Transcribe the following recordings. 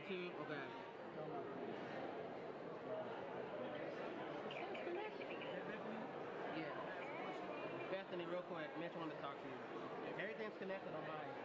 YouTube? Okay. Yeah. Bethany, real quick, Mitch wanted to talk to you. Everything's connected on mine.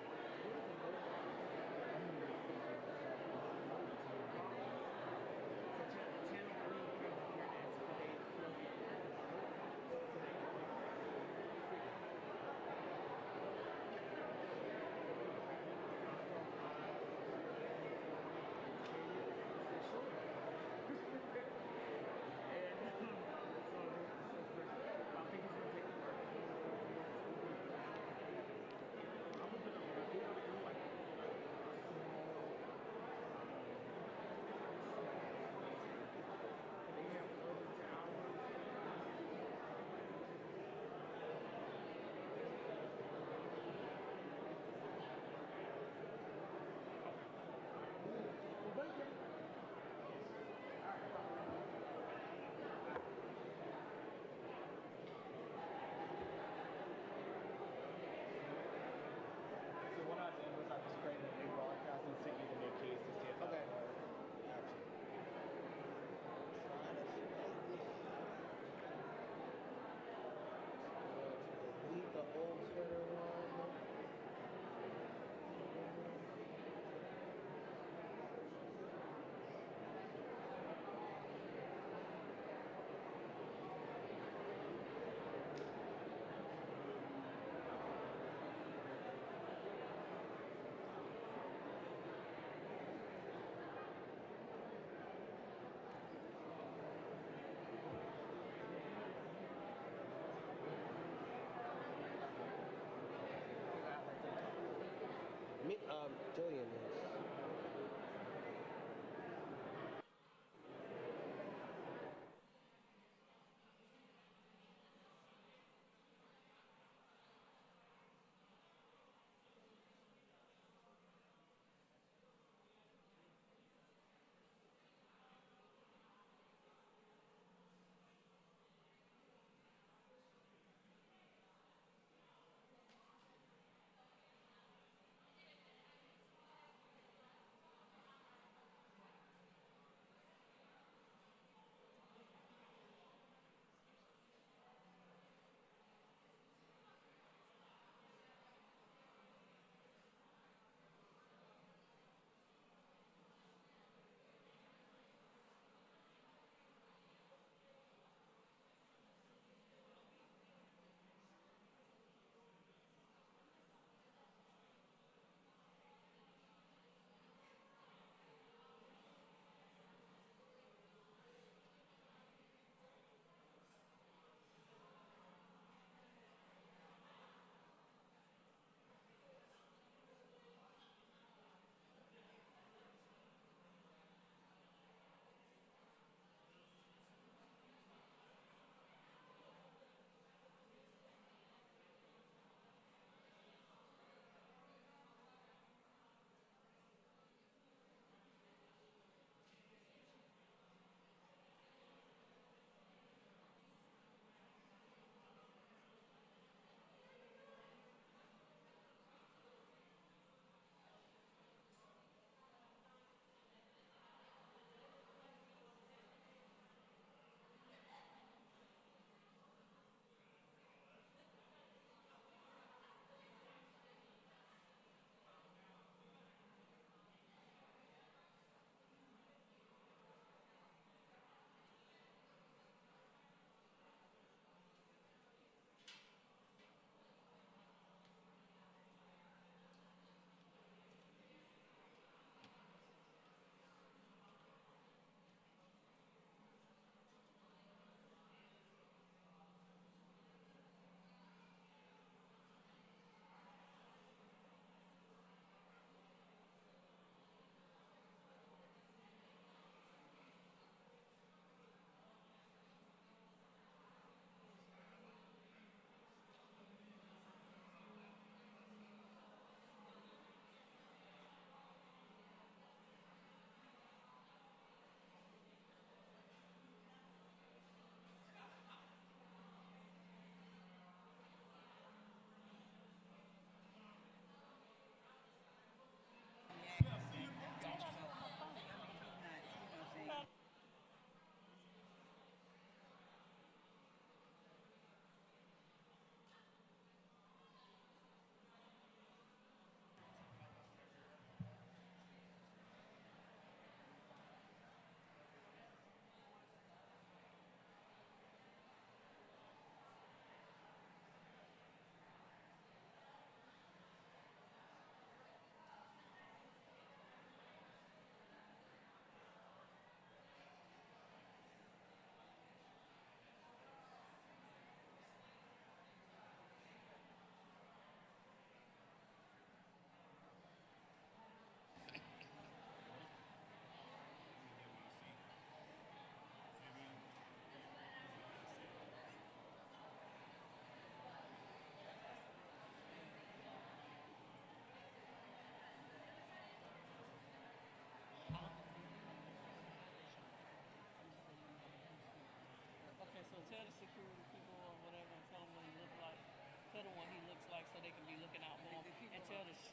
Tell this,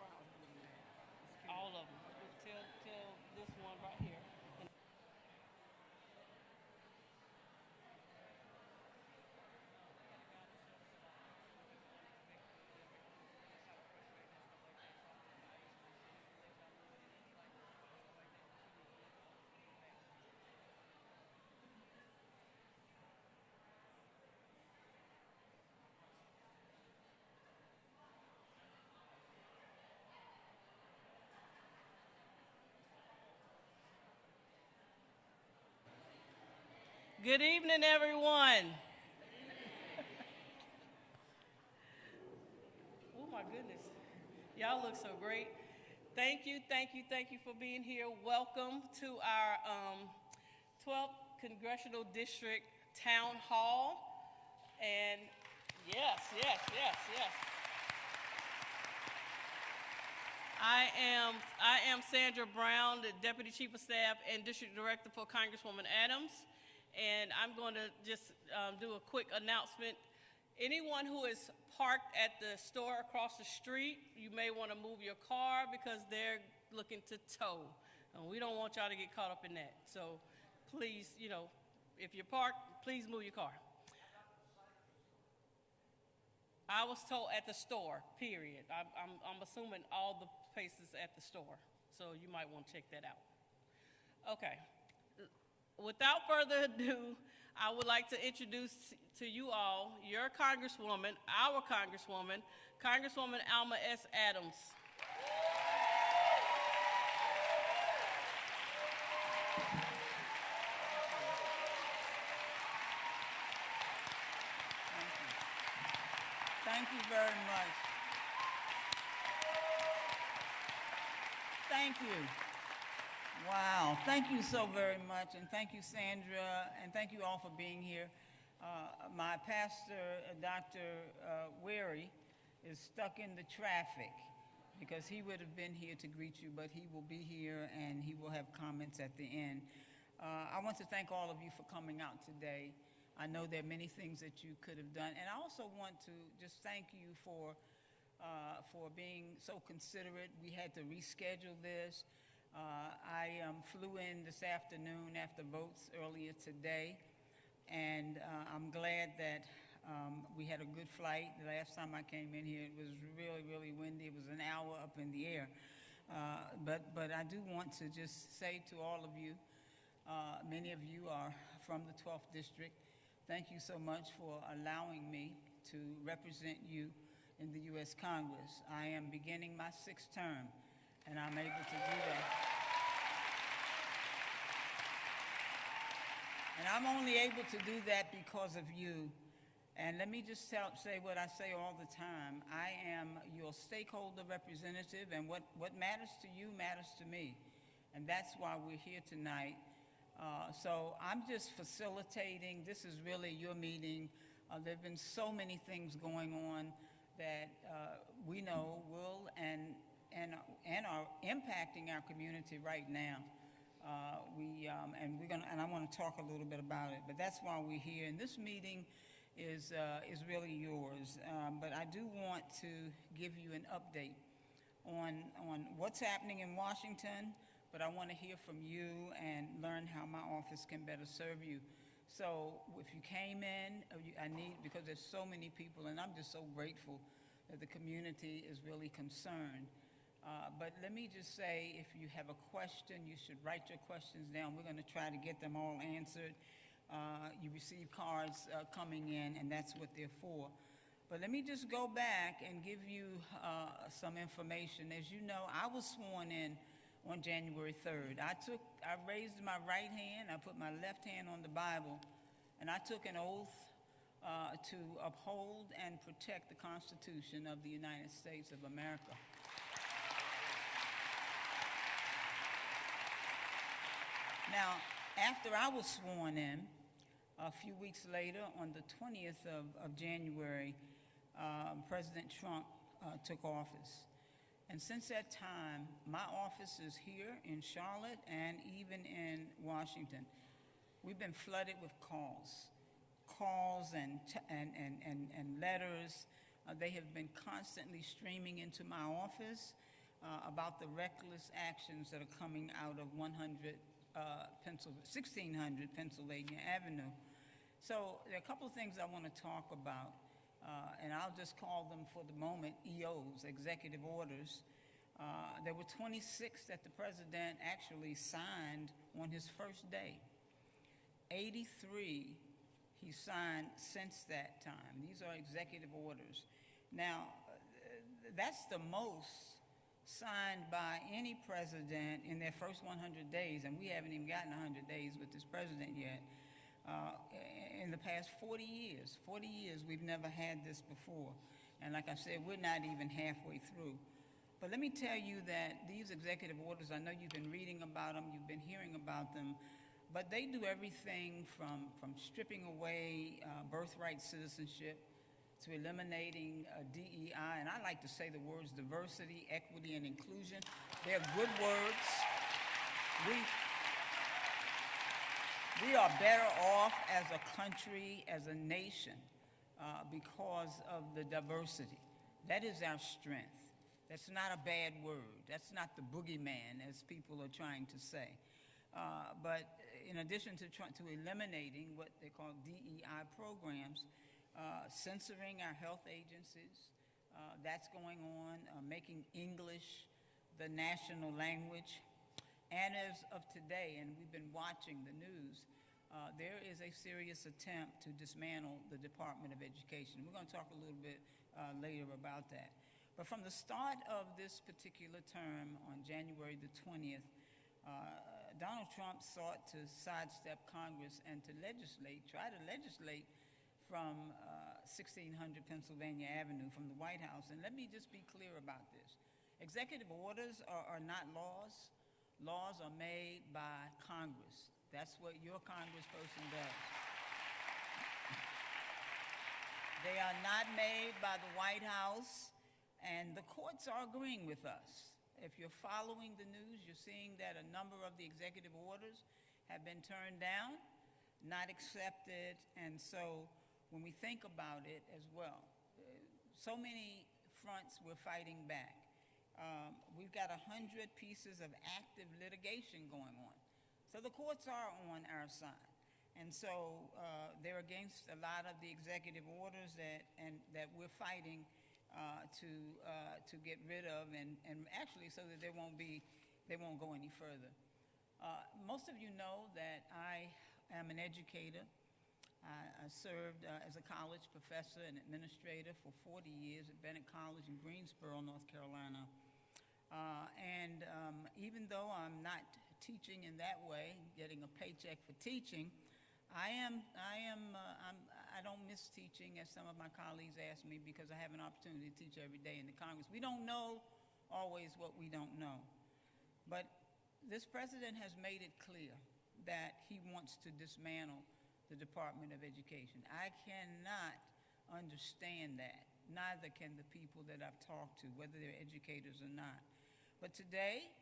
all of them. Tell this one right here. Good evening, everyone. Oh my goodness. Y'all look so great. Thank you for being here. Welcome to our 12th Congressional District Town Hall. And yes. I am Sandra Brown, the Deputy Chief of Staff and District Director for Congresswoman Adams. And I'm going to just do a quick announcement. Anyone who is parked at the store across the street, you may want to move your car because they're looking to tow. And we don't want y'all to get caught up in that. So please, if you're parked, please move your car. I was told at the store, period. I'm assuming all the places at the store. So you might want to check that out. Okay. Without further ado, I would like to introduce to you all your Congresswoman, our Congresswoman, Congresswoman Alma S. Adams. Thank you very much. Thank you. Wow, thank you so very much, and thank you, Sandra, and thank you all for being here. My pastor, Dr. Wary, is stuck in the traffic because he would have been here to greet you, but he will be here and he will have comments at the end. I want to thank all of you for coming out today. I know there are many things that you could have done, and I also want to just thank you for being so considerate. We had to reschedule this. I flew in this afternoon after votes earlier today, and I'm glad that we had a good flight. The last time I came in here, it was really, really windy. It was an hour up in the air. But I do want to just say to all of you, many of you are from the 12th District. Thank you so much for allowing me to represent you in the U.S. Congress. I am beginning my 6th term, and I'm able to do that. And I'm only able to do that because of you. And let me just say what I say all the time. I am your stakeholder representative, and what matters to you matters to me. And that's why we're here tonight. So I'm just facilitating. This is really your meeting. There have been so many things going on that we know will and are impacting our community right now. And I want to talk a little bit about it, but that's why we're here. And this meeting is really yours. But I do want to give you an update on what's happening in Washington, but I want to hear from you and learn how my office can better serve you. So if you came in, because there's so many people, and I'm just so grateful that the community is really concerned. But let me just say, if you have a question, you should write your questions down. We're going to try to get them all answered. You receive cards coming in, and that's what they're for. But let me just go back and give you some information. As you know, I was sworn in on January 3rd. I raised my right hand, I put my left hand on the Bible, and I took an oath to uphold and protect the Constitution of the United States of America. Now, after I was sworn in, a few weeks later, on the 20th of January, President Trump took office. And since that time, my office is here in Charlotte and even in Washington. We've been flooded with calls and letters They have been constantly streaming into my office about the reckless actions that are coming out of 1600 Pennsylvania Avenue. So there are a couple of things I want to talk about, and I'll just call them for the moment EOs, executive orders. There were 26 that the president actually signed on his first day. 83 he signed since that time. These are executive orders. Now, that's the most signed by any president in their first 100 days, and we haven't even gotten 100 days with this president yet. In the past 40 years, we've never had this before. And like I said, we're not even halfway through. But let me tell you that these executive orders, I know you've been reading about them, you've been hearing about them, but they do everything from stripping away birthright citizenship to eliminating DEI, and I like to say the words diversity, equity, and inclusion. They're good words. We are better off as a country, as a nation, because of the diversity. That is our strength. That's not a bad word. That's not the boogeyman, as people are trying to say. But in addition to eliminating what they call DEI programs, censoring our health agencies, that's going on, making English the national language. And as of today, and we've been watching the news, there is a serious attempt to dismantle the Department of Education. We're going to talk a little bit later about that. But from the start of this particular term on January the 20th, Donald Trump sought to sidestep Congress and to try to legislate from 1600 Pennsylvania Avenue, from the White House. And let me just be clear about this. Executive orders are not laws. Laws are made by Congress. That's what your congressperson does. They are not made by the White House, and the courts are agreeing with us. If you're following the news, you're seeing that a number of the executive orders have been turned down, not accepted, and so when we think about it as well, so many fronts we're fighting back. We've got 100 pieces of active litigation going on. So the courts are on our side. And so they're against a lot of the executive orders that we're fighting to get rid of, and actually so that they won't go any further. Most of you know that I am an educator. I served as a college professor and administrator for 40 years at Bennett College in Greensboro, North Carolina. Even though I'm not teaching in that way, getting a paycheck for teaching, I don't miss teaching, as some of my colleagues ask me, because I have an opportunity to teach every day in the Congress. We don't know always what we don't know. But this president has made it clear that he wants to dismantle the Department of Education. I cannot understand that. Neither can the people that I've talked to, whether they're educators or not. But today,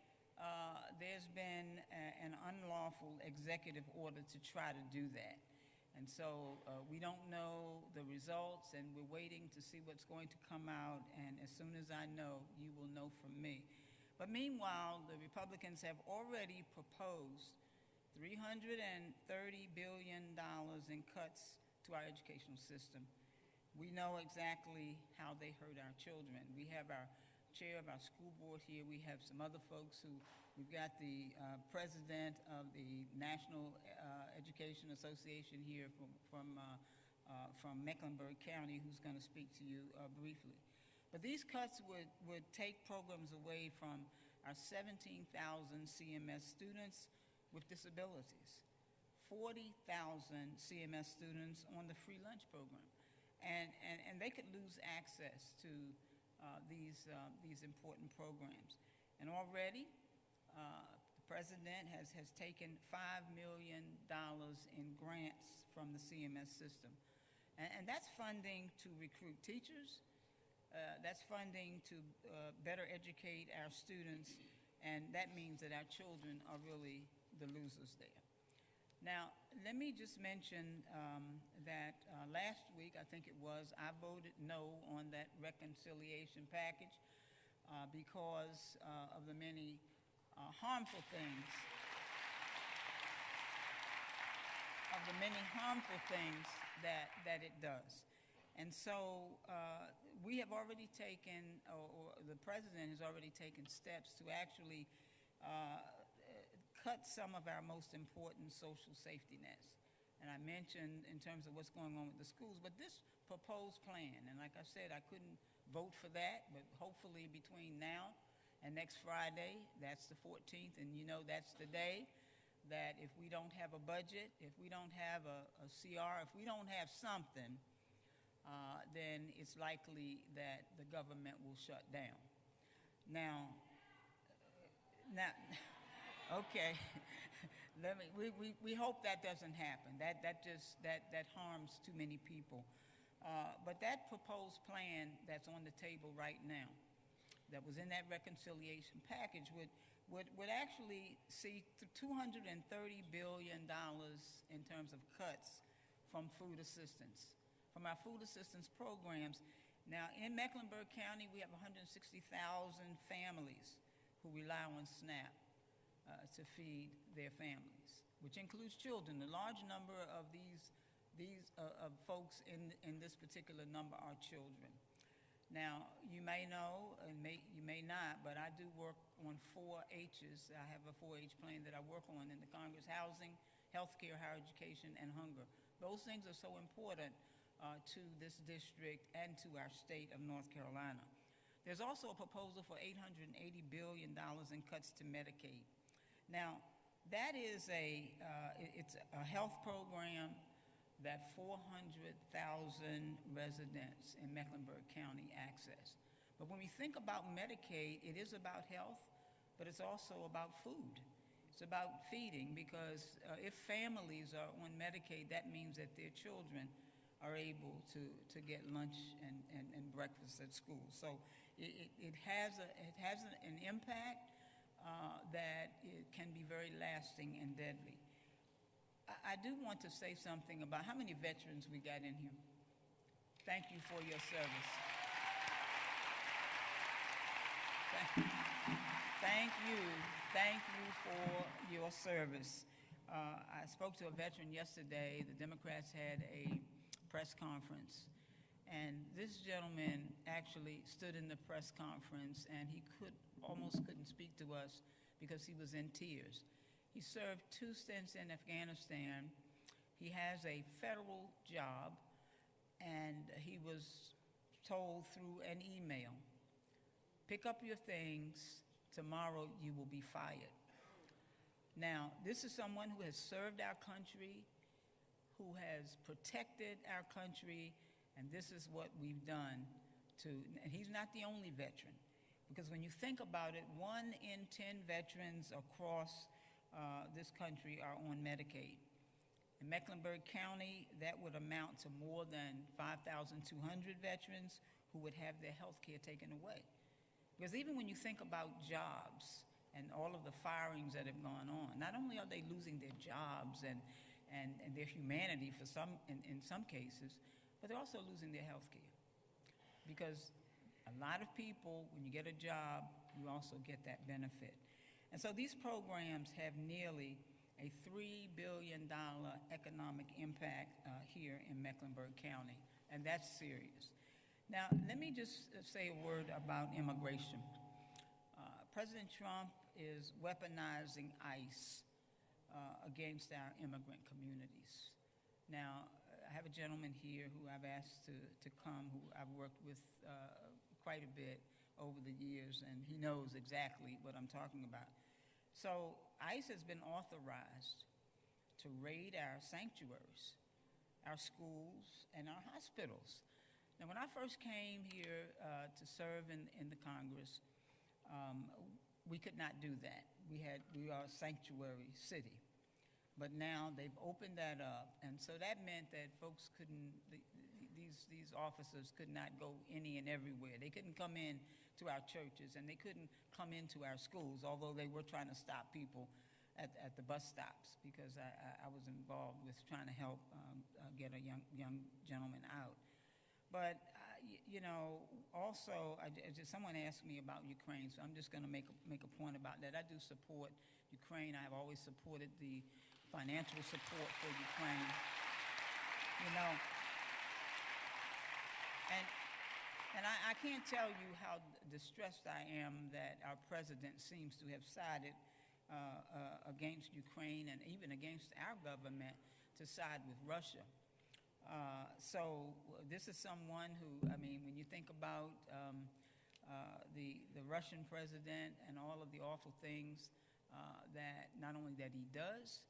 there's been an unlawful executive order to try to do that. And so we don't know the results, and we're waiting to see what's going to come out, and as soon as I know, you will know from me. But meanwhile, the Republicans have already proposed $330 billion in cuts to our educational system. We know exactly how they hurt our children. We have our chair of our school board here. We have some other folks we've got the president of the National Education Association here from Mecklenburg County, who's going to speak to you briefly. But these cuts would take programs away from our 17,000 CMS students with disabilities, 40,000 CMS students on the free lunch program. And they could lose access to these important programs. And already, the president has taken $5 million in grants from the CMS system. And that's funding to recruit teachers. That's funding to better educate our students. And that means that our children are really the losers there. Now, let me just mention that last week, I think it was, I voted no on that reconciliation package because of the many harmful things, that it does. And so we have already taken, or the president has already taken steps to actually cut some of our most important social safety nets. And I mentioned in terms of what's going on with the schools, but this proposed plan, and like I said, I couldn't vote for that, but hopefully between now and next Friday, that's the 14th, and you know that's the day that if we don't have a budget, if we don't have a CR, if we don't have something, then it's likely that the government will shut down. Now, okay, we hope that doesn't happen. That harms too many people. But that proposed plan that's on the table right now, that was in that reconciliation package, would actually see $230 billion in terms of cuts from food assistance, from our food assistance programs. Now, in Mecklenburg County, we have 160,000 families who rely on SNAP to feed their families, which includes children. A large number of these folks in this particular number are children. Now, you may know, and you may not, but I do work on 4 H's. I have a 4-H plan that I work on in the Congress: housing, healthcare, higher education, and hunger. Those things are so important to this district and to our state of North Carolina. There's also a proposal for $880 billion in cuts to Medicaid. Now, that is it's a health program that 400,000 residents in Mecklenburg County access. But when we think about Medicaid, it is about health, but it's also about food. It's about feeding, because if families are on Medicaid, that means that their children are able to get lunch and breakfast at school. So it has an impact that it can be very lasting and deadly. I do want to say something about how many veterans we got in here. Thank you for your service. Thank you for your service. I spoke to a veteran yesterday. The Democrats had a press conference, and this gentleman actually stood in the press conference, and he almost couldn't speak to us because he was in tears. He served 2 stints in Afghanistan. He has a federal job, and he was told through an email, pick up your things, tomorrow you will be fired. Now, this is someone who has served our country, who has protected our country, and this is what we've done and he's not the only veteran, because when you think about it, 1 in 10 veterans across this country are on Medicaid. In Mecklenburg County, that would amount to more than 5,200 veterans who would have their health care taken away. Because even when you think about jobs and all of the firings that have gone on, not only are they losing their jobs and their humanity in some cases, but they're also losing their health care. Because a lot of people, when you get a job, you also get that benefit. And so these programs have nearly a $3 billion economic impact here in Mecklenburg County, and that's serious. Now, let me just say a word about immigration. President Trump is weaponizing ICE against our immigrant communities. Now, I have a gentleman here who I've asked to come, who I've worked with quite a bit over the years, and he knows exactly what I'm talking about. So ICE has been authorized to raid our sanctuaries, our schools, and our hospitals. Now, when I first came here to serve in the Congress, we could not do that. We are a sanctuary city. But now they've opened that up, and so that meant that folks these officers could not go any and everywhere. They couldn't come in to our churches, and they couldn't come into our schools, although they were trying to stop people at the bus stops, because I was involved with trying to help get a young gentleman out. But you know, also, someone asked me about Ukraine, so I'm just going to make a point about that. I do support Ukraine. I have always supported the financial support for Ukraine. You know, and I can't tell you how distressed I am that our president seems to have sided against Ukraine and even against our government to side with Russia. So this is someone who, I mean, when you think about the Russian president and all of the awful things that not only that he does,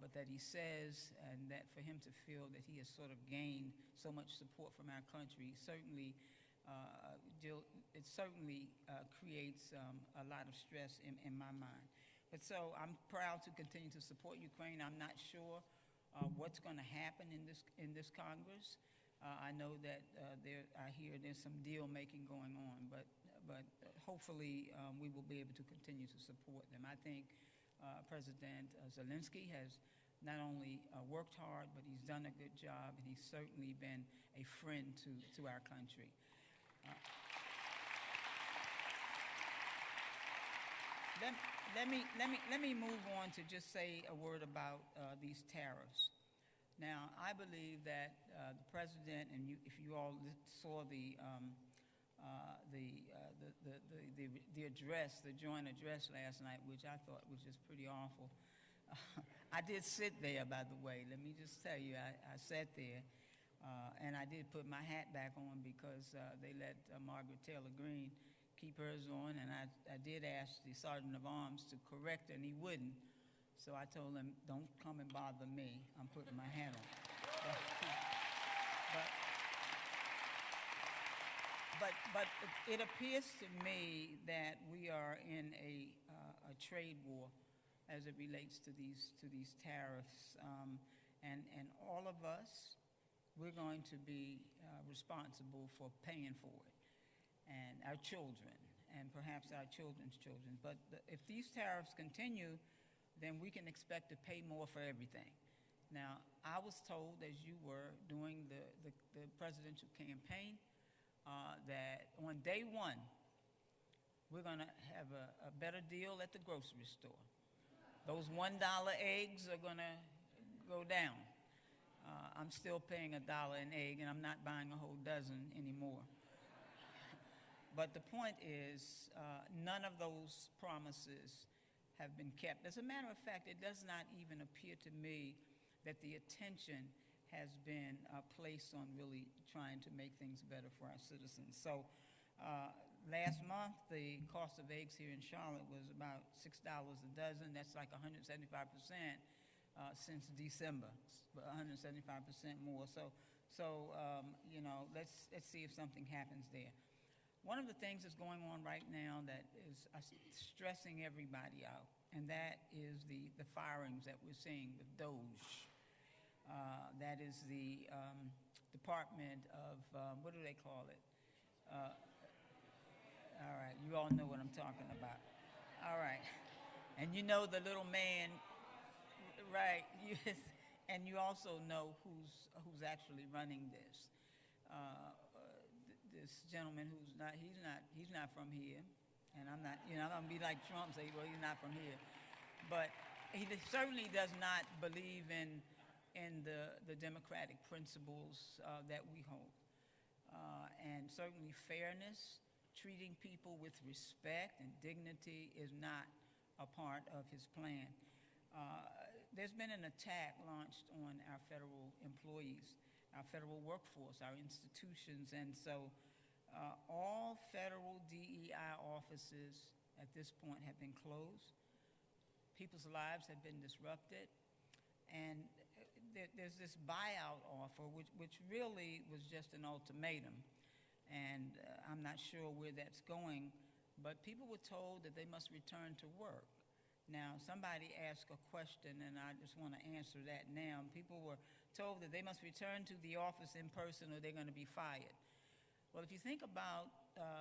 but that he says, and that for him to feel that he has sort of gained so much support from our country, certainly it certainly creates a lot of stress in my mind. But so I'm proud to continue to support Ukraine. I'm not sure what's going to happen in this Congress. I know that I hear there's some deal making going on, but hopefully we will be able to continue to support them. I think President Zelensky has not only worked hard, but he's done a good job, and he's certainly been a friend to our country. Let me move on to just say a word about these tariffs. Now, I believe that the president, and if you all saw the address, the joint address last night, which I thought was just pretty awful. I did sit there, by the way. Let me just tell you, I sat there, and I did put my hat back on because they let Margaret Taylor Greene keep hers on, and I did ask the sergeant of arms to correct her, and he wouldn't. So I told him, don't come and bother me. I'm putting my hat on. But it appears to me that we are in a trade war as it relates to these tariffs, and all of us, we're going to be responsible for paying for it, and our children, and perhaps our children's children. But if these tariffs continue, then we can expect to pay more for everything. Now, I was told, as you were, during the presidential campaign, that on day one, we're going to have a better deal at the grocery store. Those $1 eggs are going to go down. I'm still paying $1 an egg, and I'm not buying a whole dozen anymore. But the point is, none of those promises have been kept. As a matter of fact, it does not even appear to me that the attention has been placed on really trying to make things better for our citizens. So last month, the cost of eggs here in Charlotte was about $6 a dozen. That's like 175% since December, 175% more. So you know, let's see if something happens there. One of the things that's going on right now that is stressing everybody out, and that is the firings that we're seeing with DOGE. That is the Department of, what do they call it? All right, you all know what I'm talking about. All right, and you know the little man, right? And you also know who's actually running this. This gentleman he's not from here, and I'm not, you know, I'm gonna be like Trump, say, well, he's not from here, but he certainly does not believe in the democratic principles that we hold, and certainly fairness, treating people with respect and dignity is not a part of his plan. There's been an attack launched on our federal employees, our federal workforce, our institutions, and so all federal DEI offices at this point have been closed. People's lives have been disrupted, and there's this buyout offer, which really was just an ultimatum, and I'm not sure where that's going, but people were told that they must return to work. Now, somebody asked a question, and I just want to answer that now. People were told that they must return to the office in person or they're going to be fired. Well, if you think about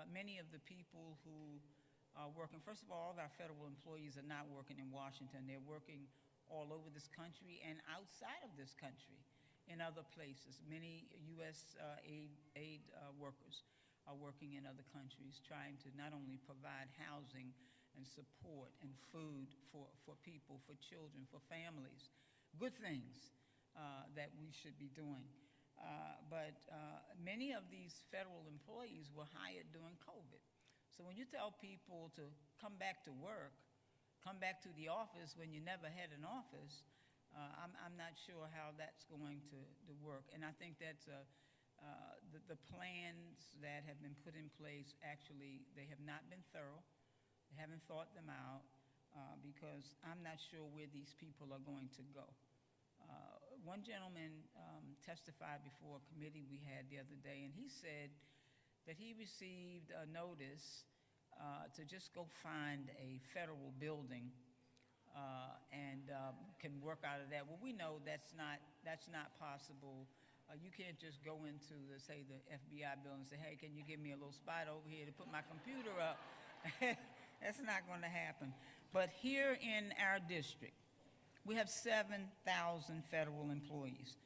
many of the people who working. First of all of our federal employees are not working in Washington. They're working all over this country and outside of this country in other places. Many U.S. aid workers are working in other countries trying to not only provide housing and support and food for people, for children, for families, good things that we should be doing. But many of these federal employees were hired during COVID. So when you tell people to come back to work, come back to the office when you never had an office, I'm not sure how that's going to work. And I think that's the plans that have been put in place, actually, they have not been thorough. They haven't thought them out because I'm not sure where these people are going to go. One gentleman testified before a committee we had the other day, and he said that he received a notice to just go find a federal building and can work out of that. Well, we know that's not possible. You can't just go into, say, the FBI building and say, hey, can you give me a little spot over here to put my computer up? That's not going to happen. But here in our district, we have 7,000 federal employees,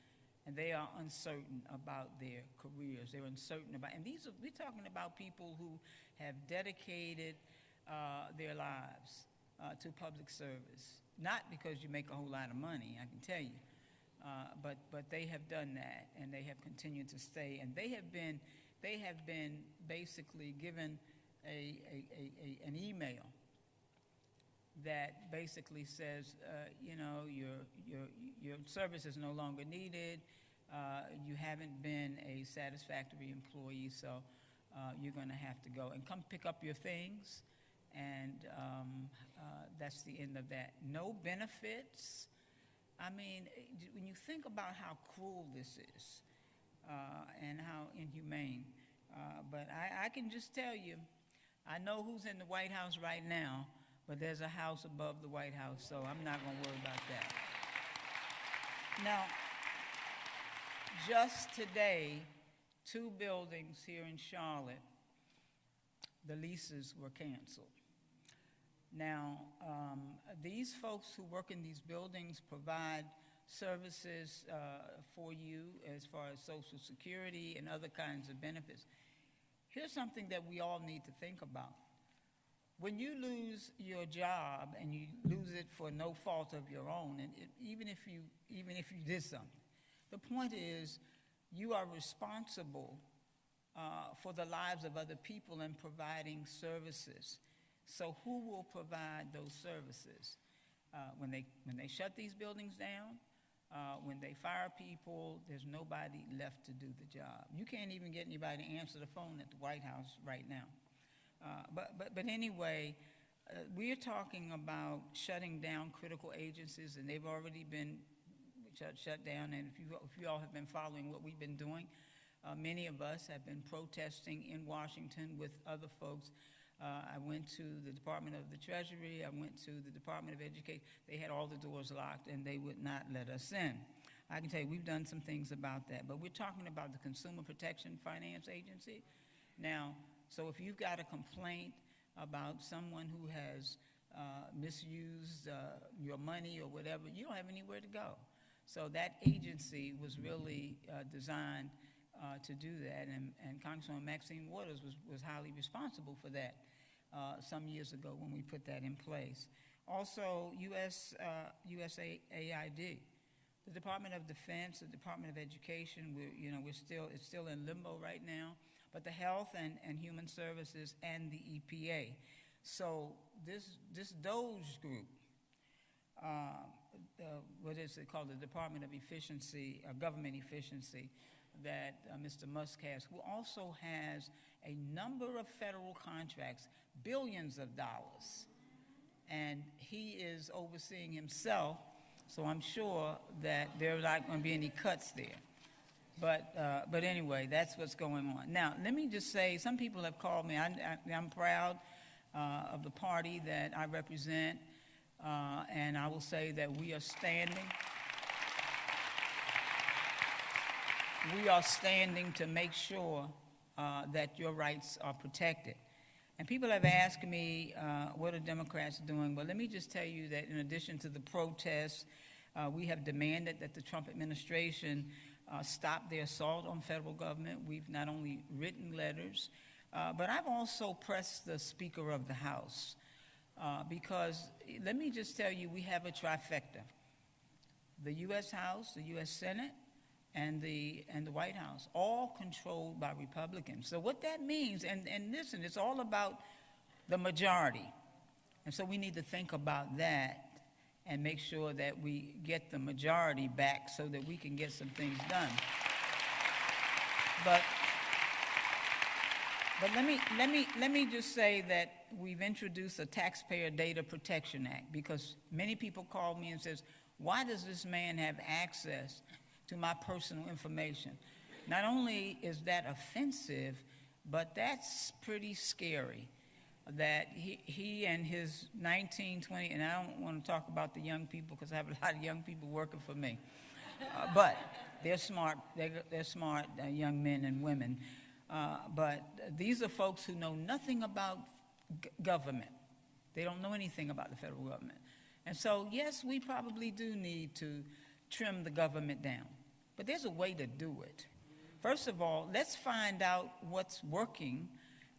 and they are uncertain about their careers. They're uncertain about, and we're talking about people who have dedicated their lives to public service. Not because you make a whole lot of money, I can tell you, but they have done that, and they have continued to stay, and they have been basically given an email that basically says, you know, your service is no longer needed. You haven't been a satisfactory employee, so you're going to have to go and come pick up your things. And that's the end of that. No benefits. I mean, when you think about how cruel this is and how inhumane, but I can just tell you, I know who's in the White House right now, but there's a house above the White House, so I'm not going to worry about that. Now, just today, 2 buildings here in Charlotte, the leases were canceled. Now, these folks who work in these buildings provide services for you as far as Social Security and other kinds of benefits. Here's something that we all need to think about. When you lose your job and you lose it for no fault of your own, and even if you did something, the point is you are responsible for the lives of other people and providing services. So who will provide those services? When they shut these buildings down, when they fire people, there's nobody left to do the job. You can't even get anybody to answer the phone at the White House right now. But anyway, we're talking about shutting down critical agencies, and they've already been shut down. And if you all have been following what we've been doing, many of us have been protesting in Washington with other folks. I went to the Department of the Treasury. I went to the Department of Education. They had all the doors locked, and they would not let us in. I can tell you we've done some things about that. But we're talking about the Consumer Protection Finance Agency. Now, so if you've got a complaint about someone who has misused your money or whatever, you don't have anywhere to go. So that agency was really designed to do that, and Congresswoman Maxine Waters was highly responsible for that some years ago when we put that in place. Also, USAID, the Department of Defense, the Department of Education, it's still in limbo right now, but the Health and Human Services and the EPA. So this DOGE group, what is it called, the Department of Efficiency, Government Efficiency, that Mr. Musk has, who also has a number of federal contracts, billions of dollars, and he is overseeing himself, so I'm sure that there's not going to be any cuts there. But anyway, that's what's going on. Now, let me just say, some people have called me. I'm proud of the party that I represent, and I will say that we are standing. We are standing to make sure that your rights are protected. And people have asked me, what are Democrats doing? Well, let me just tell you that in addition to the protests, we have demanded that the Trump administration stop their assault on federal government. We've not only written letters, but I've also pressed the Speaker of the House because let me just tell you, we have a trifecta. The U.S. House, the U.S. Senate, and the White House, all controlled by Republicans. So what that means, and listen, it's all about the majority. And so we need to think about that and make sure that we get the majority back so that we can get some things done. But let me just say that we've introduced a Taxpayer Data Protection Act because many people call me and says, why does this man have access to my personal information? Not only is that offensive, but that's pretty scary that he and his 19, 20, and I don't want to talk about the young people because I have a lot of young people working for me, but they're smart, they're smart young men and women. But these are folks who know nothing about government. They don't know anything about the federal government. And so, yes, we probably do need to trim the government down. But there's a way to do it. First of all, let's find out what's working,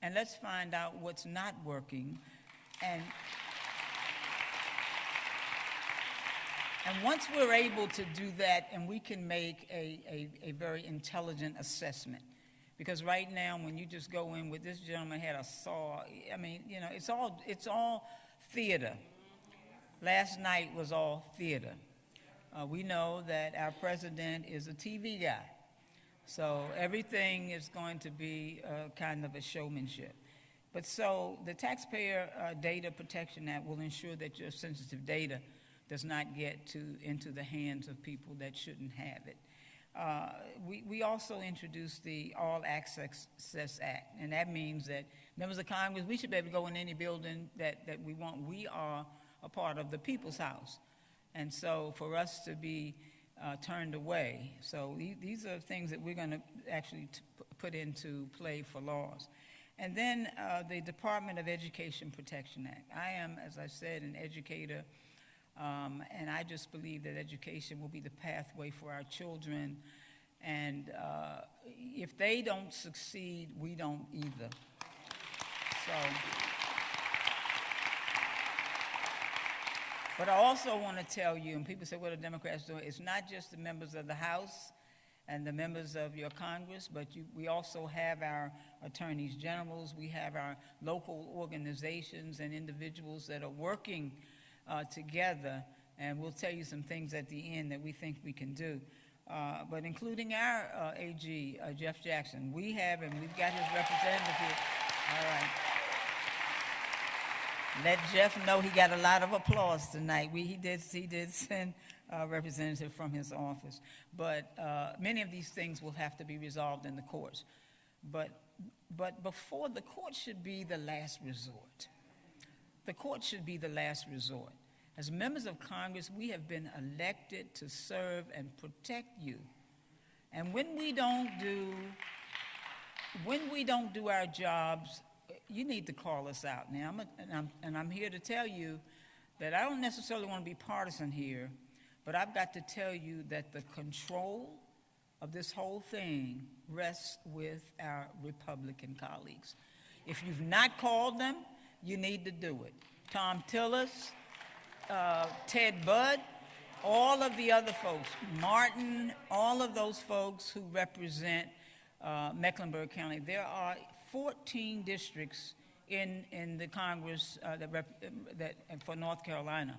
and let's find out what's not working. And once we're able to do that, and we can make a very intelligent assessment. Because right now, when you just go in with this gentleman had a saw, I mean, you know, it's all theater. Last night was all theater. We know that our president is a TV guy. So everything is going to be kind of a showmanship. But so the Taxpayer Data Protection Act will ensure that your sensitive data does not get into the hands of people that shouldn't have it. We also introduced the All Access Act, and that means that members of Congress, we should be able to go in any building that we want. We are a part of the people's house. And so for us to be turned away, so these are things that we're going to actually put into play for laws. And then the Department of Education Protection Act. I am, as I said, an educator, and I just believe that education will be the pathway for our children. And if they don't succeed, we don't either. So. But I also want to tell you, and people say, what are Democrats doing? It's not just the members of the House and the members of your Congress, but we also have our attorneys generals. We have our local organizations and individuals that are working together, and we'll tell you some things at the end that we think we can do. But including our AG, Jeff Jackson. We have, and we've got his representative here. All right. Let Jeff know he got a lot of applause tonight. He did send a representative from his office. But many of these things will have to be resolved in the courts. But before, the court should be the last resort. The court should be the last resort. As members of Congress, we have been elected to serve and protect you. And when we don't do our jobs, you need to call us out. Now, I'm here to tell you that I don't necessarily want to be partisan here, but I've got to tell you that the control of this whole thing rests with our Republican colleagues. If you've not called them, you need to do it. Tom Tillis, Ted Budd, all of the other folks, Martin, all of those folks who represent Mecklenburg County. There are 14 districts in the Congress for North Carolina.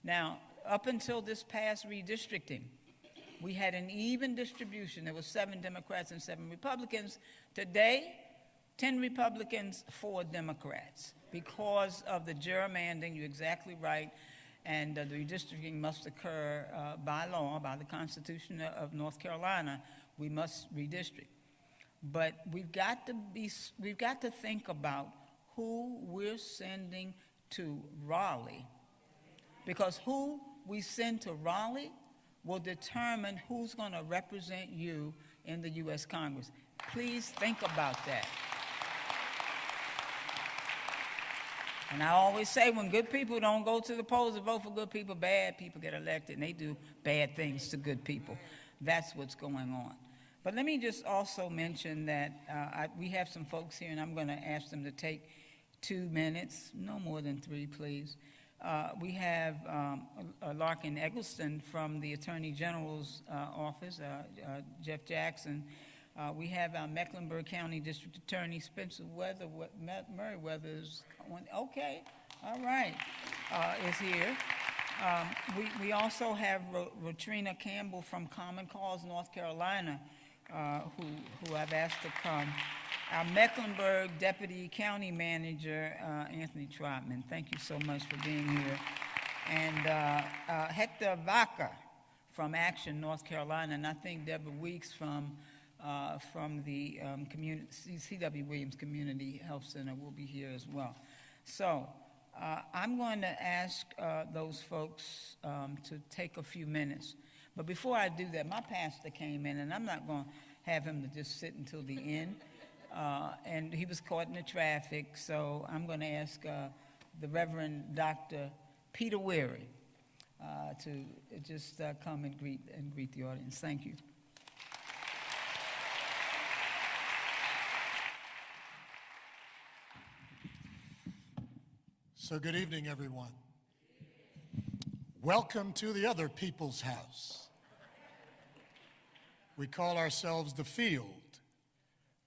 Now, up until this past redistricting, we had an even distribution. There were 7 Democrats and 7 Republicans. Today, 10 Republicans, 4 Democrats. Because of the gerrymandering, you're exactly right, and the redistricting must occur by law, by the Constitution of North Carolina. We must redistrict. But we've got to think about who we're sending to Raleigh, because who we send to Raleigh will determine who's going to represent you in the U.S. Congress. Please think about that. And I always say when good people don't go to the polls to vote for good people, bad people get elected, and they do bad things to good people. That's what's going on. But let me just also mention that we have some folks here, and I'm going to ask them to take 2 minutes, no more than 3, please. We have Larkin Eggleston from the Attorney General's office, Jeff Jackson. We have our Mecklenburg County District Attorney, Spencer Merriweather's. Okay, all right, is here. We also have Rotrina Campbell from Common Cause, North Carolina, who I've asked to come. Our Mecklenburg Deputy County Manager, Anthony Trotman. Thank you so much for being here. And Hector Vaca from Action, North Carolina, and I think Deborah Weeks from the C.W. Williams Community Health Center will be here as well. So I'm going to ask those folks to take a few minutes. But before I do that, my pastor came in, and I'm not going to have him to just sit until the end. And he was caught in the traffic, so I'm going to ask the Reverend Dr. Peter Weary to just come and greet the audience. Thank you. So good evening, everyone. Welcome to the other people's house. We call ourselves The Field,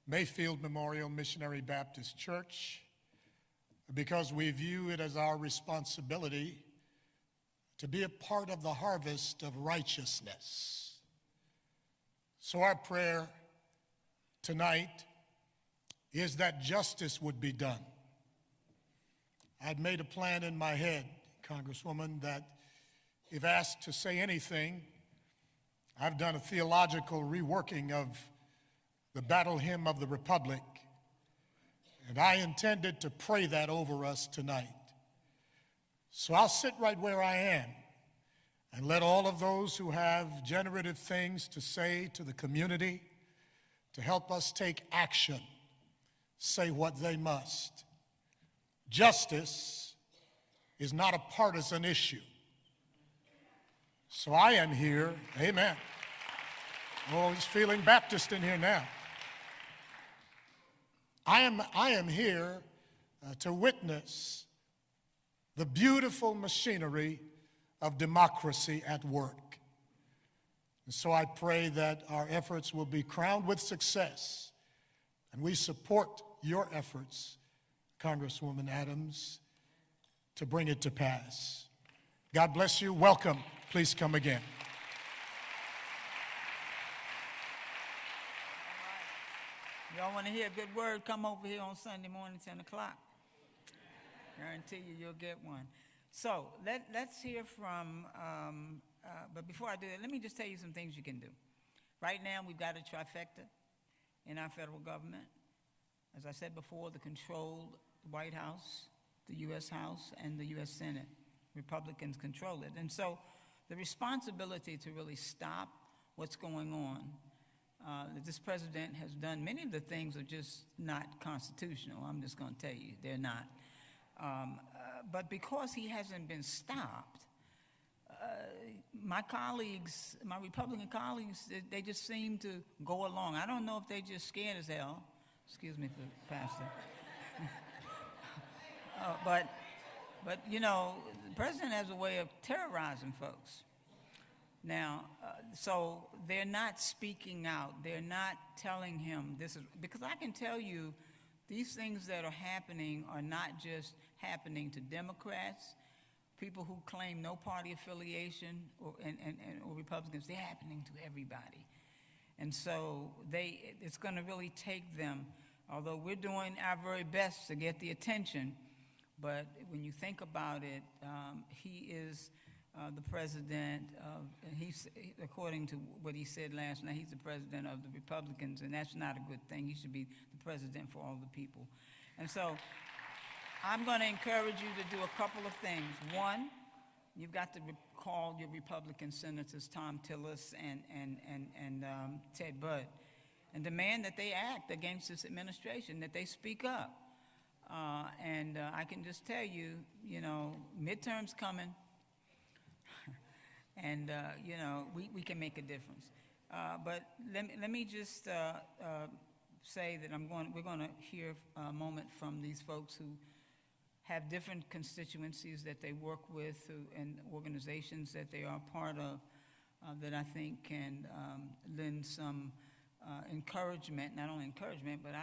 Mayfield Memorial Missionary Baptist Church, because we view it as our responsibility to be a part of the harvest of righteousness. So our prayer tonight is that justice would be done. I'd made a plan in my head, Congresswoman, that if asked to say anything, I've done a theological reworking of the battle hymn of the Republic, and I intended to pray that over us tonight. So I'll sit right where I am and let all of those who have generative things to say to the community to help us take action say what they must. Justice is not a partisan issue. So I am here, amen. Oh, he's feeling Baptist in here now. I am here to witness the beautiful machinery of democracy at work. And so I pray that our efforts will be crowned with success, and we support your efforts, Congresswoman Adams, to bring it to pass. God bless you. Welcome. Please come again. Y'all want to hear a good word? Come over here on Sunday morning, 10 o'clock. Guarantee you'll get one. So let's hear from, but before I do that, let me just tell you some things you can do. Right now, we've got a trifecta in our federal government. As I said before, the controlled White House, the U.S. House, and the U.S. Senate. Republicans control it. And so the responsibility to really stop what's going on, that this president has done, many of the things are just not constitutional. I'm just going to tell you, they're not. But because he hasn't been stopped, my colleagues, my Republican colleagues, they just seem to go along. I don't know if they're just scared as hell. Excuse me, Pastor. But you know, the president has a way of terrorizing folks. Now, so they're not speaking out. They're not telling him this is, because I can tell you these things that are happening are not just happening to Democrats, people who claim no party affiliation, or Republicans. They're happening to everybody. And so it's going to really take them, although we're doing our very best to get the attention, but when you think about it, he is the president of, and he's, according to what he said last night, he's the president of the Republicans, and that's not a good thing. He should be the president for all the people. And so I'm going to encourage you to do a couple of things. One, you've got to call your Republican senators, Tom Tillis and Ted Budd, and demand that they act against this administration, that they speak up. I can just tell you, you know, midterms coming, and you know, we can make a difference. But let me just say that we're going to hear a moment from these folks who have different constituencies that they work with and organizations that they are part of that I think can lend some encouragement, not only encouragement, but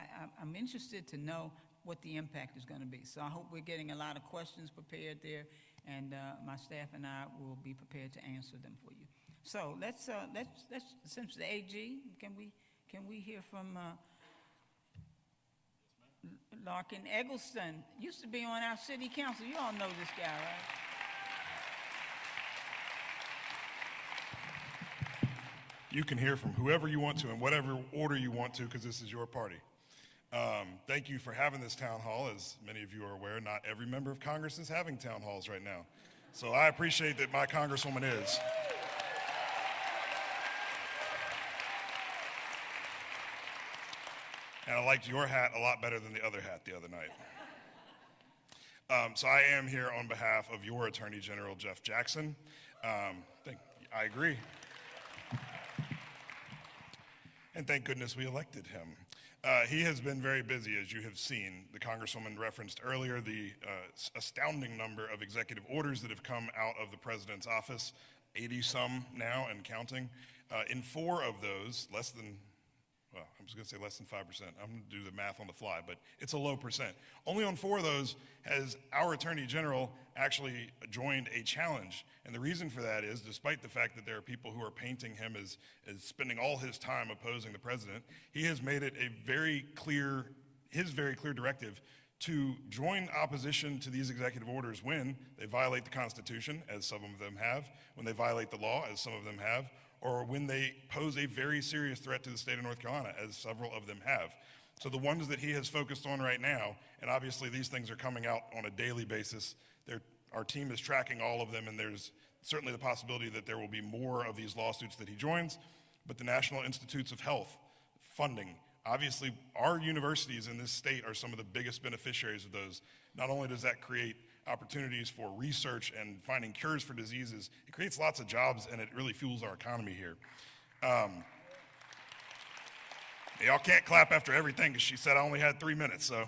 I'm interested to know what the impact is going to be. So I hope we're getting a lot of questions prepared there, and my staff and I will be prepared to answer them for you. So let's since the AG, can we hear from Larkin Eggleston? Used to be on our city council. You all know this guy, right? You can hear from whoever you want to in whatever order you want to, because this is your party. Thank you for having this town hall. As many of you are aware, not every member of Congress is having town halls right now. So I appreciate that my Congresswoman is. And I liked your hat a lot better than the other hat the other night. So I am here on behalf of your Attorney General, Jeff Jackson. I agree. And thank goodness we elected him. He has been very busy, as you have seen. The Congresswoman referenced earlier the astounding number of executive orders that have come out of the president's office, 80-some now and counting. In 4 of those, well, I was going to say less than 5%. I'm going to do the math on the fly, but it's a low percent. Only on 4 of those has our Attorney General actually joined a challenge. And the reason for that is, despite the fact that there are people who are painting him as spending all his time opposing the president, he has made it his very clear directive to join opposition to these executive orders when they violate the Constitution, as some of them have, when they violate the law, as some of them have, or when they pose a very serious threat to the state of North Carolina, as several of them have. So the ones that he has focused on right now, and obviously these things are coming out on a daily basis, our team is tracking all of them, and there's certainly the possibility that there will be more of these lawsuits that he joins, but the National Institutes of Health funding. Obviously, our universities in this state are some of the biggest beneficiaries of those. Not only does that create opportunities for research and finding cures for diseases, it creates lots of jobs, and it really fuels our economy here. Y'all can't clap after everything, because she said I only had 3 minutes, so.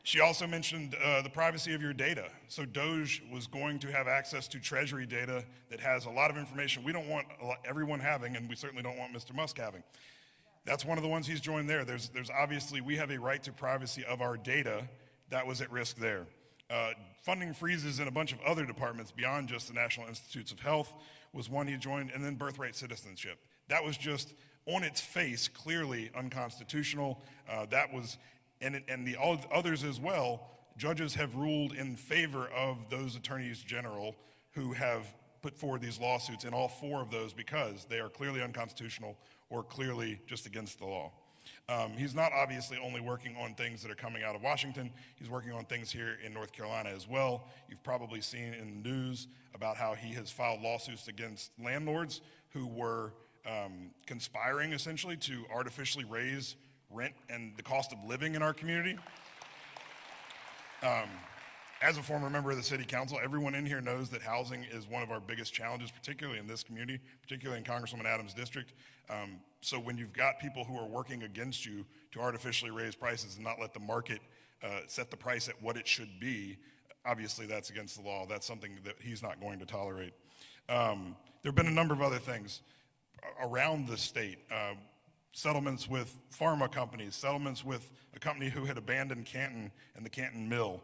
She also mentioned the privacy of your data. So DOJ was going to have access to Treasury data that has a lot of information we don't want everyone having, and we certainly don't want Mr. Musk having. That's one of the ones he's joined there. There's obviously, we have a right to privacy of our data. That was at risk there. Funding freezes in a bunch of other departments beyond just the National Institutes of Health was one he joined, and then birthright citizenship. That was just, on its face, clearly unconstitutional. And the others as well, judges have ruled in favor of those attorneys general who have put forward these lawsuits in all 4 of those because they are clearly unconstitutional or clearly just against the law. He's not obviously only working on things that are coming out of Washington. He's working on things here in North Carolina as well. You've probably seen in the news about how he has filed lawsuits against landlords who were conspiring essentially to artificially raise rent and the cost of living in our community. As a former member of the city council, everyone in here knows that housing is one of our biggest challenges, particularly in this community, particularly in Congresswoman Adams' district. So when you've got people who are working against you to artificially raise prices and not let the market set the price at what it should be, obviously that's against the law. That's something that he's not going to tolerate. There have been a number of other things around the state. Settlements with pharma companies, settlements with a company who had abandoned Canton and the Canton Mill.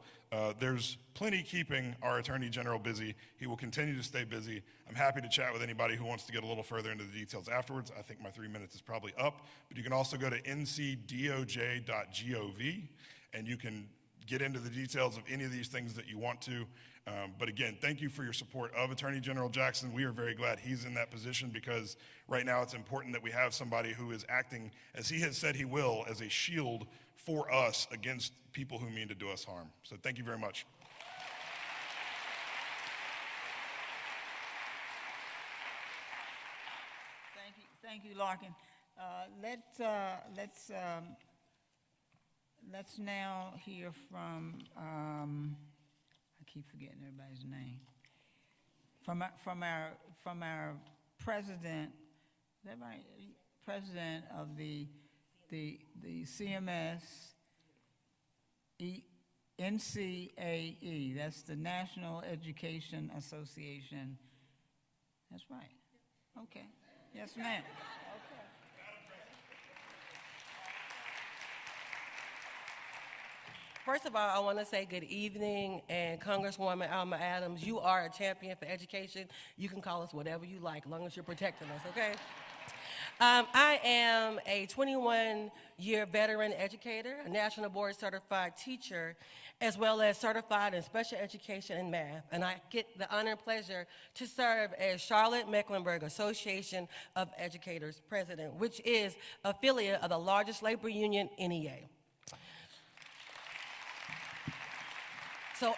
There's plenty keeping our Attorney General busy. He will continue to stay busy. I'm happy to chat with anybody who wants to get a little further into the details afterwards. I think my 3 minutes is probably up, but you can also go to ncdoj.gov and you can get into the details of any of these things that you want to. But again, thank you for your support of Attorney General Jackson. We are very glad he's in that position because right now it's important that we have somebody who is acting, as he has said he will, as a shield for us against people who mean to do us harm. So thank you very much. let's now hear from, I keep forgetting everybody's name. From our president, is that right? President of the CMS, NCAE, that's the National Education Association. That's right. Okay. Yes, ma'am. First of all, I want to say good evening, and Congresswoman Alma Adams, you are a champion for education. You can call us whatever you like, as long as you're protecting us, okay? I am a 21-year veteran educator, a national board certified teacher, as well as certified in special education and math, and I get the honor and pleasure to serve as Charlotte-Mecklenburg Association of Educators President, which is affiliate of the largest labor union, NEA. So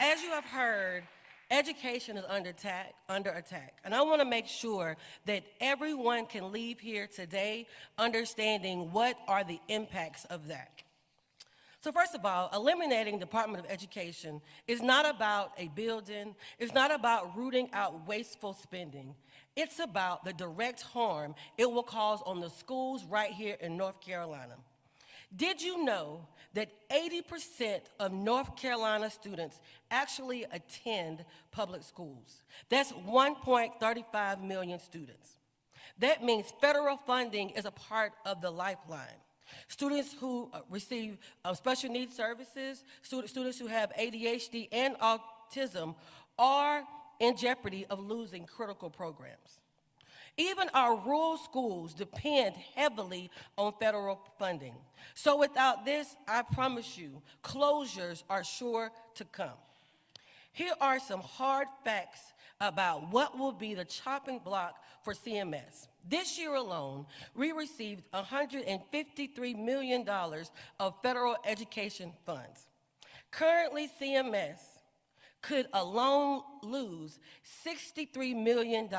as you have heard, education is under attack, and I want to make sure that everyone can leave here today understanding what are the impacts of that. So first of all, eliminating Department of Education is not about a building, it's not about rooting out wasteful spending. It's about the direct harm it will cause on the schools right here in North Carolina. Did you know that 80% of North Carolina students actually attend public schools? That's 1.35 million students. That means federal funding is a part of the lifeline. Students who receive special needs services, students who have ADHD and autism are in jeopardy of losing critical programs. Even our rural schools depend heavily on federal funding. So without this, I promise you, closures are sure to come. Here are some hard facts about what will be the chopping block for CMS. This year alone, we received $153 million of federal education funds. Currently, CMS could alone lose $63 million,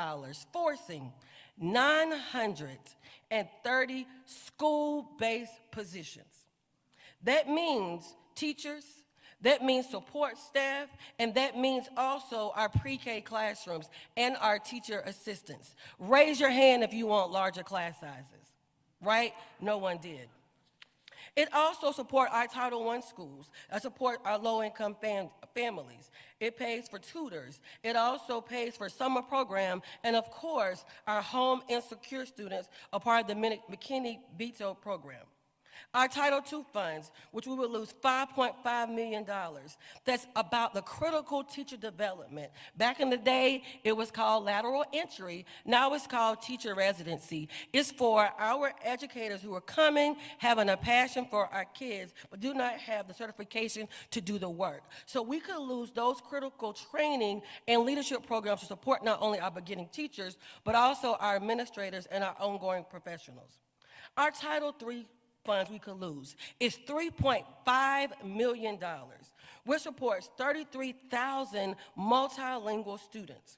forcing 930 school-based positions. That means teachers, that means support staff, and that means also our pre-K classrooms and our teacher assistants. Raise your hand if you want larger class sizes, right? No one did. It also supports our Title I schools. It supports our low-income families. It pays for tutors. It also pays for summer program, and of course, our home insecure students are part of the McKinney-Vito program. Our Title II funds, which we will lose $5.5 million, that's about the critical teacher development. Back in the day, it was called lateral entry. Now it's called teacher residency. It's for our educators who are coming, having a passion for our kids, but do not have the certification to do the work. So we could lose those critical training and leadership programs to support not only our beginning teachers, but also our administrators and our ongoing professionals. Our Title III funds we could lose is $3.5 million, which supports 33,000 multilingual students,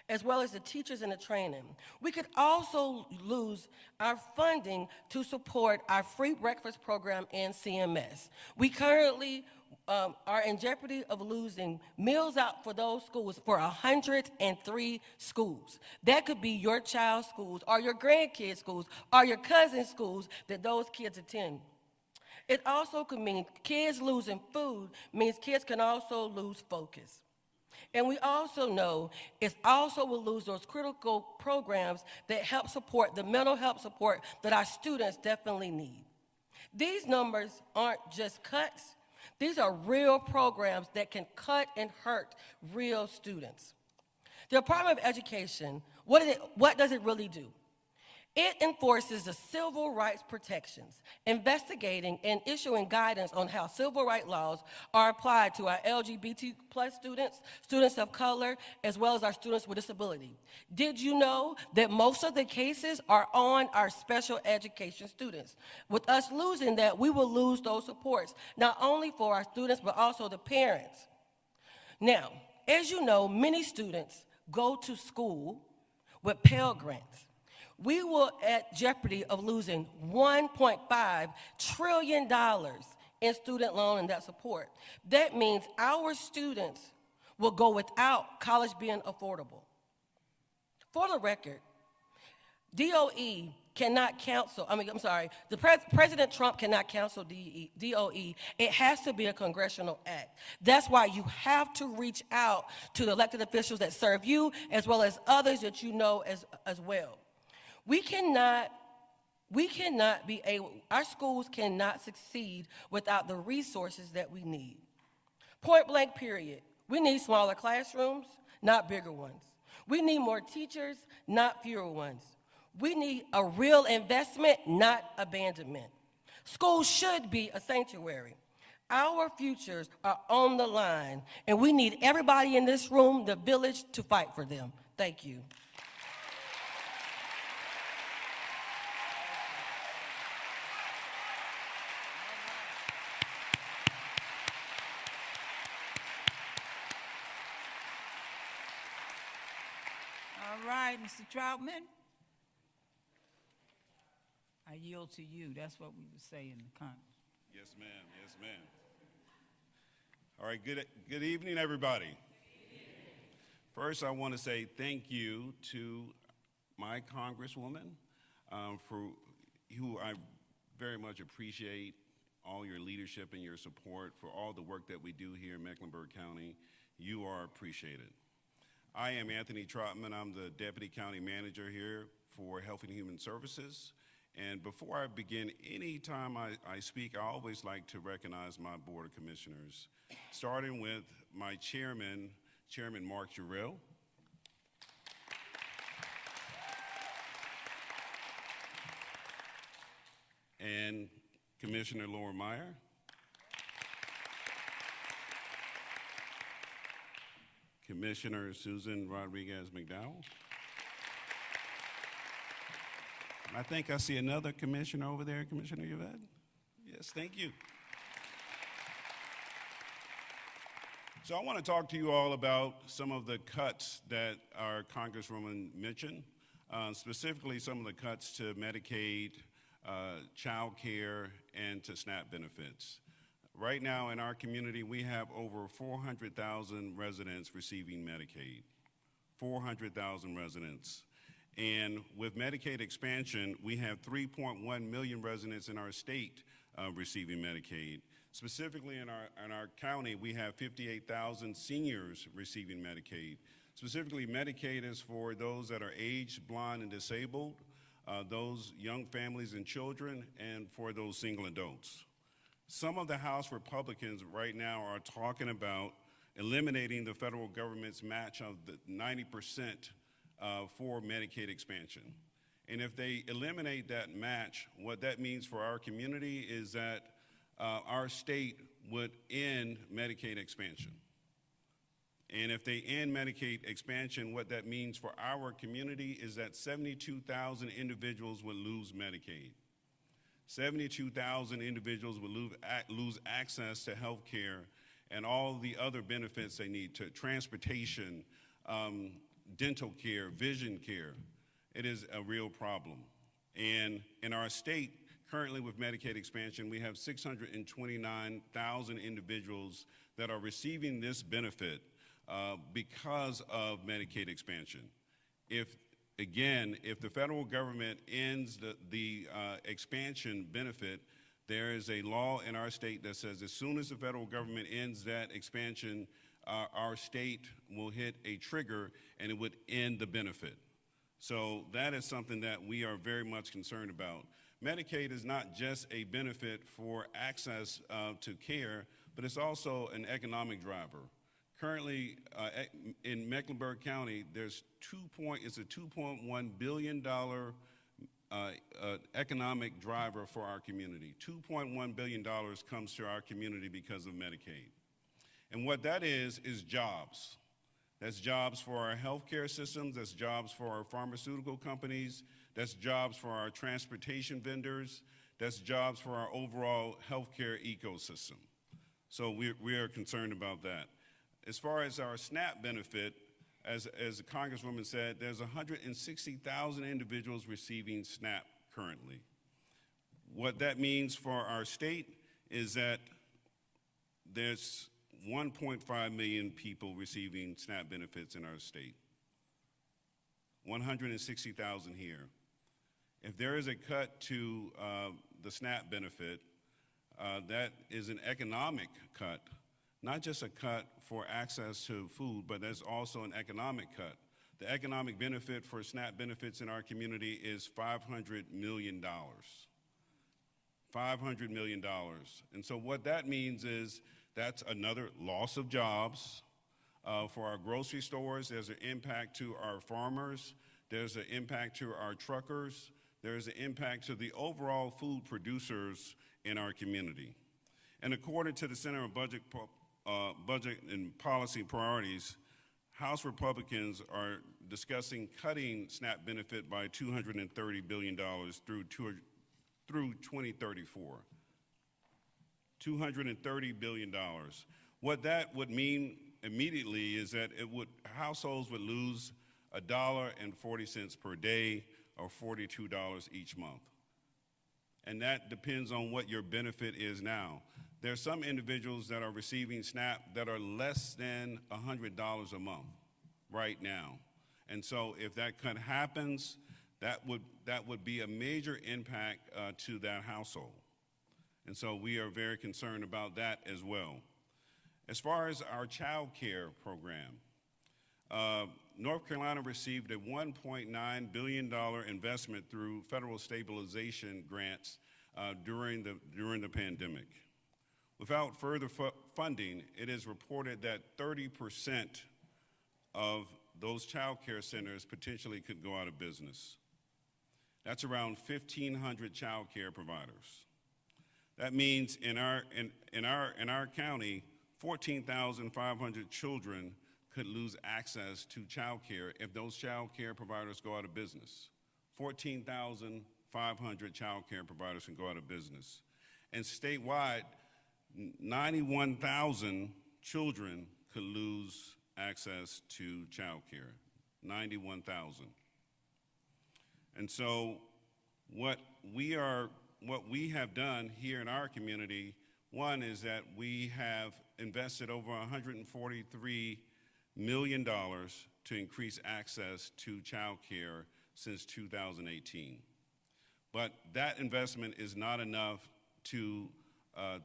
as well as the teachers and the training. We could also lose our funding to support our free breakfast program in CMS. We currently are in jeopardy of losing meals out for those schools for 103 schools. That could be your child's schools or your grandkids' schools or your cousin's schools that those kids attend. It also could mean kids losing food means kids can also lose focus. And we also know it also will lose those critical programs that help support the mental health support that our students definitely need. These numbers aren't just cuts. These are real programs that can cut and hurt real students. The Department of Education, what does it really do? It enforces the civil rights protections, investigating and issuing guidance on how civil rights laws are applied to our LGBT+ students, students of color, as well as our students with disability. Did you know that most of the cases are on our special education students? With us losing that, we will lose those supports, not only for our students, but also the parents. Now, as you know, many students go to school with Pell Grants. We will at jeopardy of losing $1.5 trillion in student loan and debt support. That means our students will go without college being affordable. For the record, DOE cannot cancel, President Trump cannot cancel DOE. It has to be a congressional act. That's why you have to reach out to the elected officials that serve you as well as others that you know as well. Our schools cannot succeed without the resources that we need. Point blank period. We need smaller classrooms, not bigger ones. We need more teachers, not fewer ones. We need a real investment, not abandonment. Schools should be a sanctuary. Our futures are on the line, and we need everybody in this room, the village, to fight for them. Thank you. All right, Mr. Troutman. I yield to you. That's what we would say in the Congress. Yes, ma'am. Yes, ma'am. All right, good evening, everybody. First, I want to say thank you to my Congresswoman, who I very much appreciate all your leadership and your support for all the work that we do here in Mecklenburg County. You are appreciated. I am Anthony Troutman. I'm the Deputy County Manager here for Health and Human Services. And before I begin, any time I speak, I always like to recognize my Board of Commissioners, starting with my Chairman Mark Jarrell, and Commissioner Laura Meyer, Commissioner Susan Rodriguez McDowell. I think I see another commissioner over there, Commissioner Yvette. Yes, thank you. So I want to talk to you all about some of the cuts that our Congresswoman mentioned, specifically some of the cuts to Medicaid, child care, and to SNAP benefits. Right now in our community, we have over 400,000 residents receiving Medicaid, 400,000 residents. And with Medicaid expansion, we have 3.1 million residents in our state receiving Medicaid. Specifically in our county, we have 58,000 seniors receiving Medicaid. Specifically, Medicaid is for those that are aged, blind, and disabled, those young families and children, and for those single adults. Some of the House Republicans right now are talking about eliminating the federal government's match of the 90% for Medicaid expansion. And if they eliminate that match, what that means for our community is that our state would end Medicaid expansion. And if they end Medicaid expansion, what that means for our community is that 72,000 individuals would lose Medicaid. 72,000 individuals would lose access to health care and all the other benefits they need, to transportation, dental care, vision care. It is a real problem. And in our state, currently with Medicaid expansion, we have 629,000 individuals that are receiving this benefit because of Medicaid expansion. If the federal government ends the expansion benefit, there is a law in our state that says as soon as the federal government ends that expansion, our state will hit a trigger and it would end the benefit. So that is something that we are very much concerned about. Medicaid is not just a benefit for access to care, but it's also an economic driver. Currently, in Mecklenburg County, it's a $2.1 billion economic driver for our community. $2.1 billion comes to our community because of Medicaid. And what that is jobs. That's jobs for our healthcare systems, that's jobs for our pharmaceutical companies, that's jobs for our transportation vendors, that's jobs for our overall healthcare ecosystem. So we are concerned about that. As far as our SNAP benefit, as the Congresswoman said, there's 160,000 individuals receiving SNAP currently. What that means for our state is that there's 1.5 million people receiving SNAP benefits in our state. 160,000 here. If there is a cut to the SNAP benefit, that is an economic cut, not just a cut for access to food, but there's also an economic cut. The economic benefit for SNAP benefits in our community is $500 million. $500 million. And so what that means is that's another loss of jobs. For our grocery stores, there's an impact to our farmers, there's an impact to our truckers, there's an impact to the overall food producers in our community. And according to the Center of Budget and Policy Priorities, House Republicans are discussing cutting SNAP benefit by $230 billion through 2034. $230 billion. What that would mean immediately is that households would lose $1.40 per day, or $42 each month. And that depends on what your benefit is now. There are some individuals that are receiving SNAP that are less than $100 a month right now. And so if that cut happens, that would be a major impact to that household. And so we are very concerned about that as well. As far as our child care program, North Carolina received a $1.9 billion investment through federal stabilization grants during the pandemic. Without further funding, it is reported that 30% of those child care centers potentially could go out of business. That's around 1,500 child care providers. That means in our county, 14,500 children could lose access to child care if those child care providers go out of business. 14,500 child care providers can go out of business. And statewide, 91,000 children could lose access to child care. 91,000. And so what we have done here in our community, one is that we have invested over $143 million to increase access to child care since 2018. But that investment is not enough to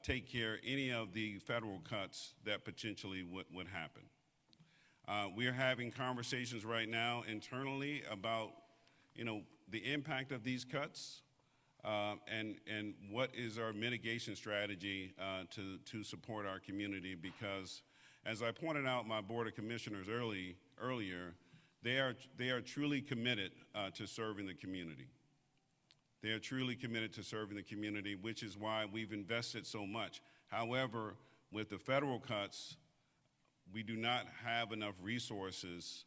take care of any of the federal cuts that potentially would happen. We are having conversations right now internally about, the impact of these cuts and what is our mitigation strategy to support our community, because as I pointed out my Board of Commissioners earlier, they are truly committed to serving the community. They are truly committed to serving the community, which is why we've invested so much. However, with the federal cuts, we do not have enough resources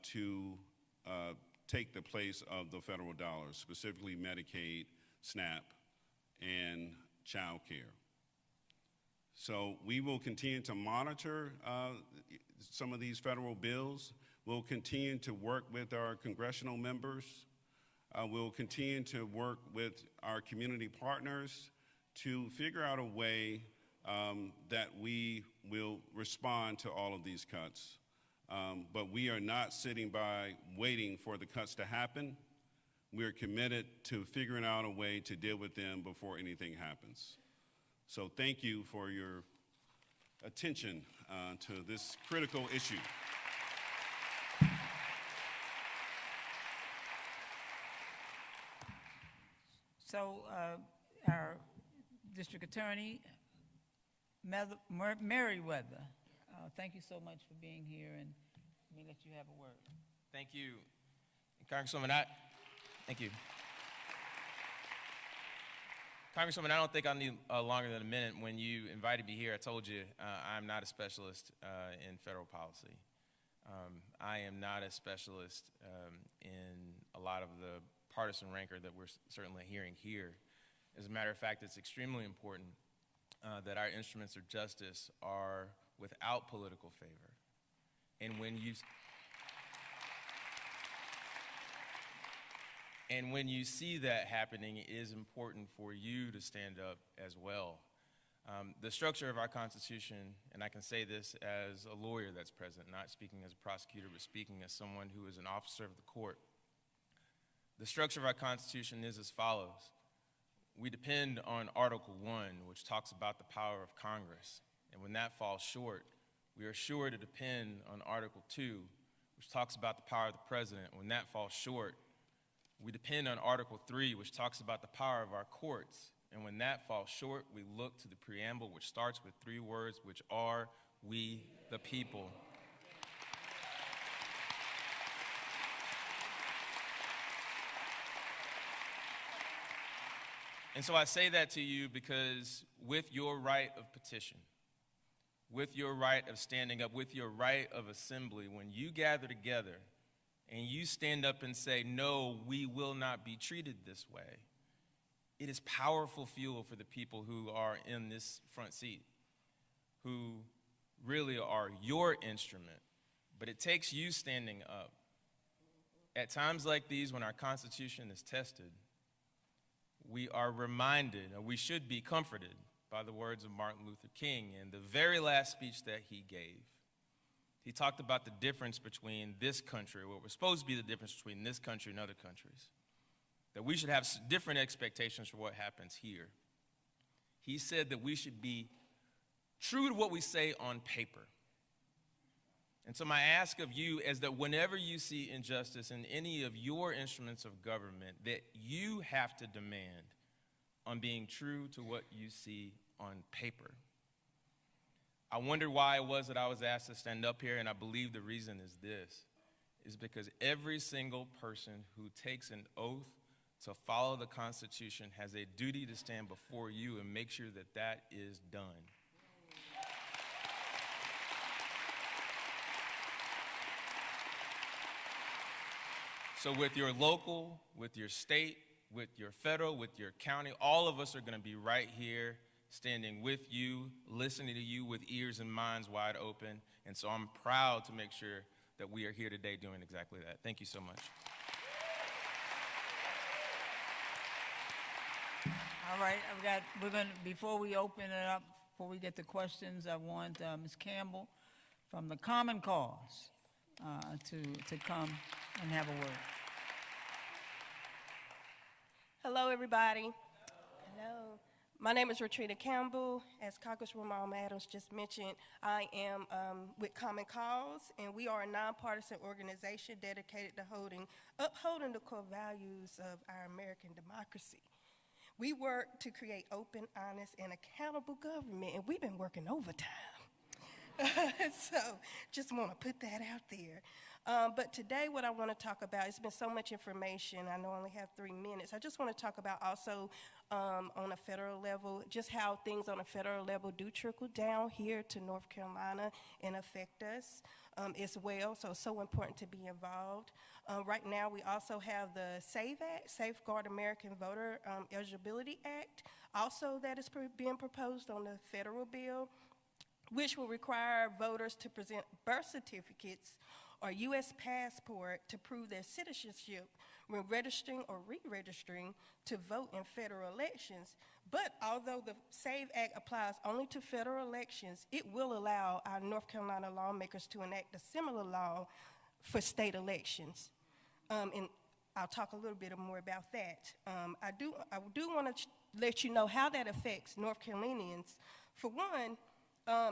to take the place of the federal dollars, specifically Medicaid, SNAP, and child care. So we will continue to monitor some of these federal bills. We'll continue to work with our congressional members. We'll continue to work with our community partners to figure out a way that we will respond to all of these cuts. But we are not sitting by waiting for the cuts to happen. We're committed to figuring out a way to deal with them before anything happens. So thank you for your attention to this critical issue. So our district attorney, Merriweather, thank you so much for being here, and let me let you have a word. Thank you, Congresswoman. Thank you. Congresswoman, I don't think I'll need longer than a minute. When you invited me here, I told you I'm not a specialist in federal policy. I am not a specialist in a lot of the partisan rancor that we're certainly hearing here. As a matter of fact, it's extremely important that our instruments of justice are without political favor. And when you see that happening, it is important for you to stand up as well. The structure of our Constitution, and I can say this as a lawyer that's present, not speaking as a prosecutor, but speaking as someone who is an officer of the court. The structure of our Constitution is as follows. We depend on Article 1, which talks about the power of Congress. And when that falls short, we are sure to depend on Article 2, which talks about the power of the president. When that falls short, we depend on Article 3, which talks about the power of our courts. And when that falls short, we look to the preamble, which starts with 3 words, which are, we the people. And so I say that to you because with your right of petition, with your right of standing up, with your right of assembly, when you gather together and you stand up and say, no, we will not be treated this way, it is powerful fuel for the people who are in this front seat, who really are your instrument. But it takes you standing up. At times like these, when our Constitution is tested, we are reminded, or we should be comforted, by the words of Martin Luther King in the very last speech that he gave. He talked about the difference between this country, what was supposed to be the difference between this country and other countries, that we should have different expectations for what happens here. He said that we should be true to what we say on paper. And so my ask of you is that whenever you see injustice in any of your instruments of government, that you have to demand on being true to what you see on paper. I wondered why it was that I was asked to stand up here, and I believe the reason is this, is because every single person who takes an oath to follow the Constitution has a duty to stand before you and make sure that that is done. So with your local, with your state, with your federal, with your county, all of us are going to be right here standing with you, listening to you with ears and minds wide open. And so I'm proud to make sure that we are here today doing exactly that. Thank you so much. All right, before we open it up, before we get to questions, I want Ms. Campbell from the Common Cause to come and have a word. Hello, everybody. Hello. My name is Retrina Campbell. As Congresswoman Alma S just mentioned, I am with Common Cause, and we are a nonpartisan organization dedicated to upholding the core values of our American democracy. We work to create open, honest, and accountable government, and we've been working overtime. So just want to put that out there. But today what I want to talk about, it's been so much information, I know I only have 3 minutes. I just want to talk about also on a federal level, just how things on a federal level do trickle down here to North Carolina and affect us as well. So it's so important to be involved. Right now we also have the SAVE Act, Safeguard American Voter Eligibility Act, also that is being proposed on the federal bill, which will require voters to present birth certificates or U.S. passport to prove their citizenship when registering or re-registering to vote in federal elections. But although the SAVE Act applies only to federal elections, it will allow our North Carolina lawmakers to enact a similar law for state elections. And I'll talk a little bit more about that. I do want to let you know how that affects North Carolinians. For one,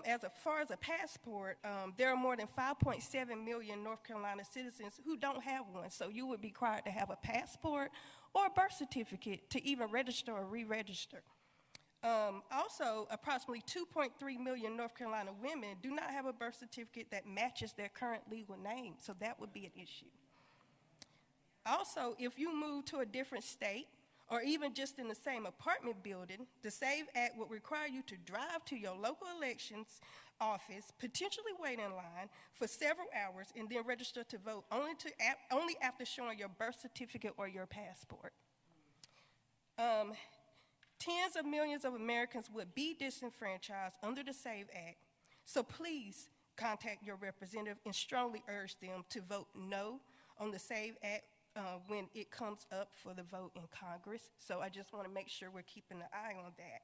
as far as a passport, there are more than 5.7 million North Carolina citizens who don't have one. So you would be required to have a passport or a birth certificate to even register or re-register. Also, approximately 2.3 million North Carolina women do not have a birth certificate that matches their current legal name. So that would be an issue. Also, if you move to a different state, or even just in the same apartment building, the SAVE Act would require you to drive to your local elections office, potentially wait in line for several hours, and then register to vote only after showing your birth certificate or your passport. Tens of millions of Americans would be disenfranchised under the SAVE Act, so please contact your representative and strongly urge them to vote no on the SAVE Act when it comes up for the vote in Congress. So I just want to make sure we're keeping an eye on that.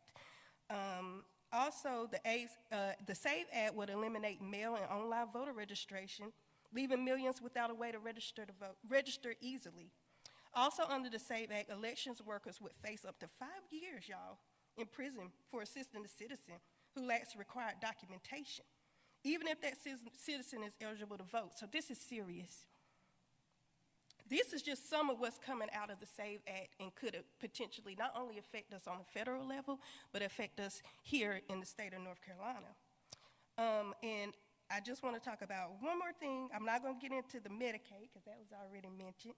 Also, the SAVE Act would eliminate mail and online voter registration, leaving millions without a way to register easily. Also, under the SAVE Act, elections workers would face up to 5 years, y'all, in prison for assisting a citizen who lacks required documentation, even if that citizen is eligible to vote. So this is serious. This is just some of what's coming out of the SAVE Act and could potentially not only affect us on a federal level, but affect us here in the state of North Carolina. And I just want to talk about one more thing. I'm not going to get into the Medicaid, because that was already mentioned.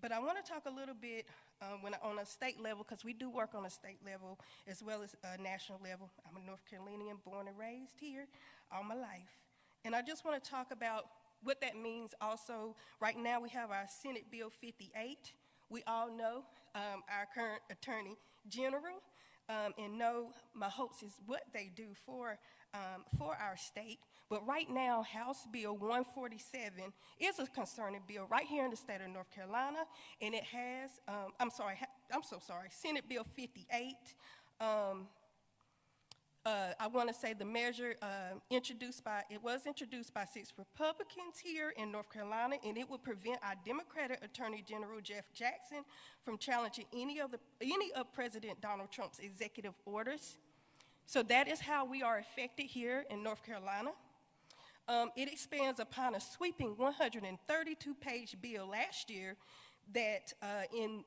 But I want to talk a little bit on a state level, because we do work on a state level as well as a national level. I'm a North Carolinian, born and raised here all my life. And I just want to talk about what that means also. Right now we have our Senate Bill 58. We all know our current Attorney General and know my hopes is what they do for our state. But right now, House Bill 147 is a concerning bill right here in the state of North Carolina, and it has, Senate Bill 58. I want to say the measure was introduced by 6 Republicans here in North Carolina, and it would prevent our Democratic Attorney General Jeff Jackson from challenging any of President Donald Trump's executive orders. So that is how we are affected here in North Carolina. It expands upon a sweeping 132-page bill last year that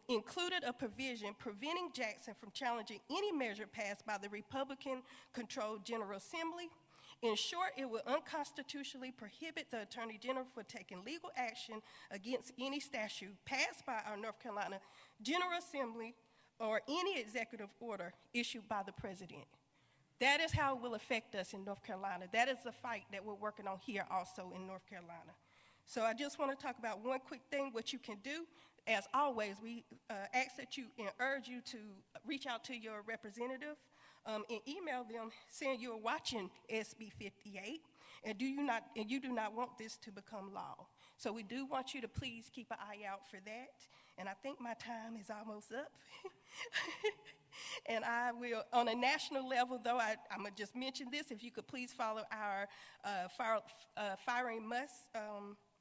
included a provision preventing Jackson from challenging any measure passed by the Republican-controlled General Assembly. In short, it would unconstitutionally prohibit the Attorney General from taking legal action against any statute passed by our North Carolina General Assembly or any executive order issued by the President. That is how it will affect us in North Carolina. That is the fight that we're working on here also in North Carolina. So I just want to talk about one quick thing, what you can do. As always, we ask that you and urge you to reach out to your representative and email them saying you're watching SB 58 and you do not want this to become law. So we do want you to please keep an eye out for that. And I think my time is almost up. And I will, on a national level, though, I'm going to just mention this. If you could please follow our Firing Must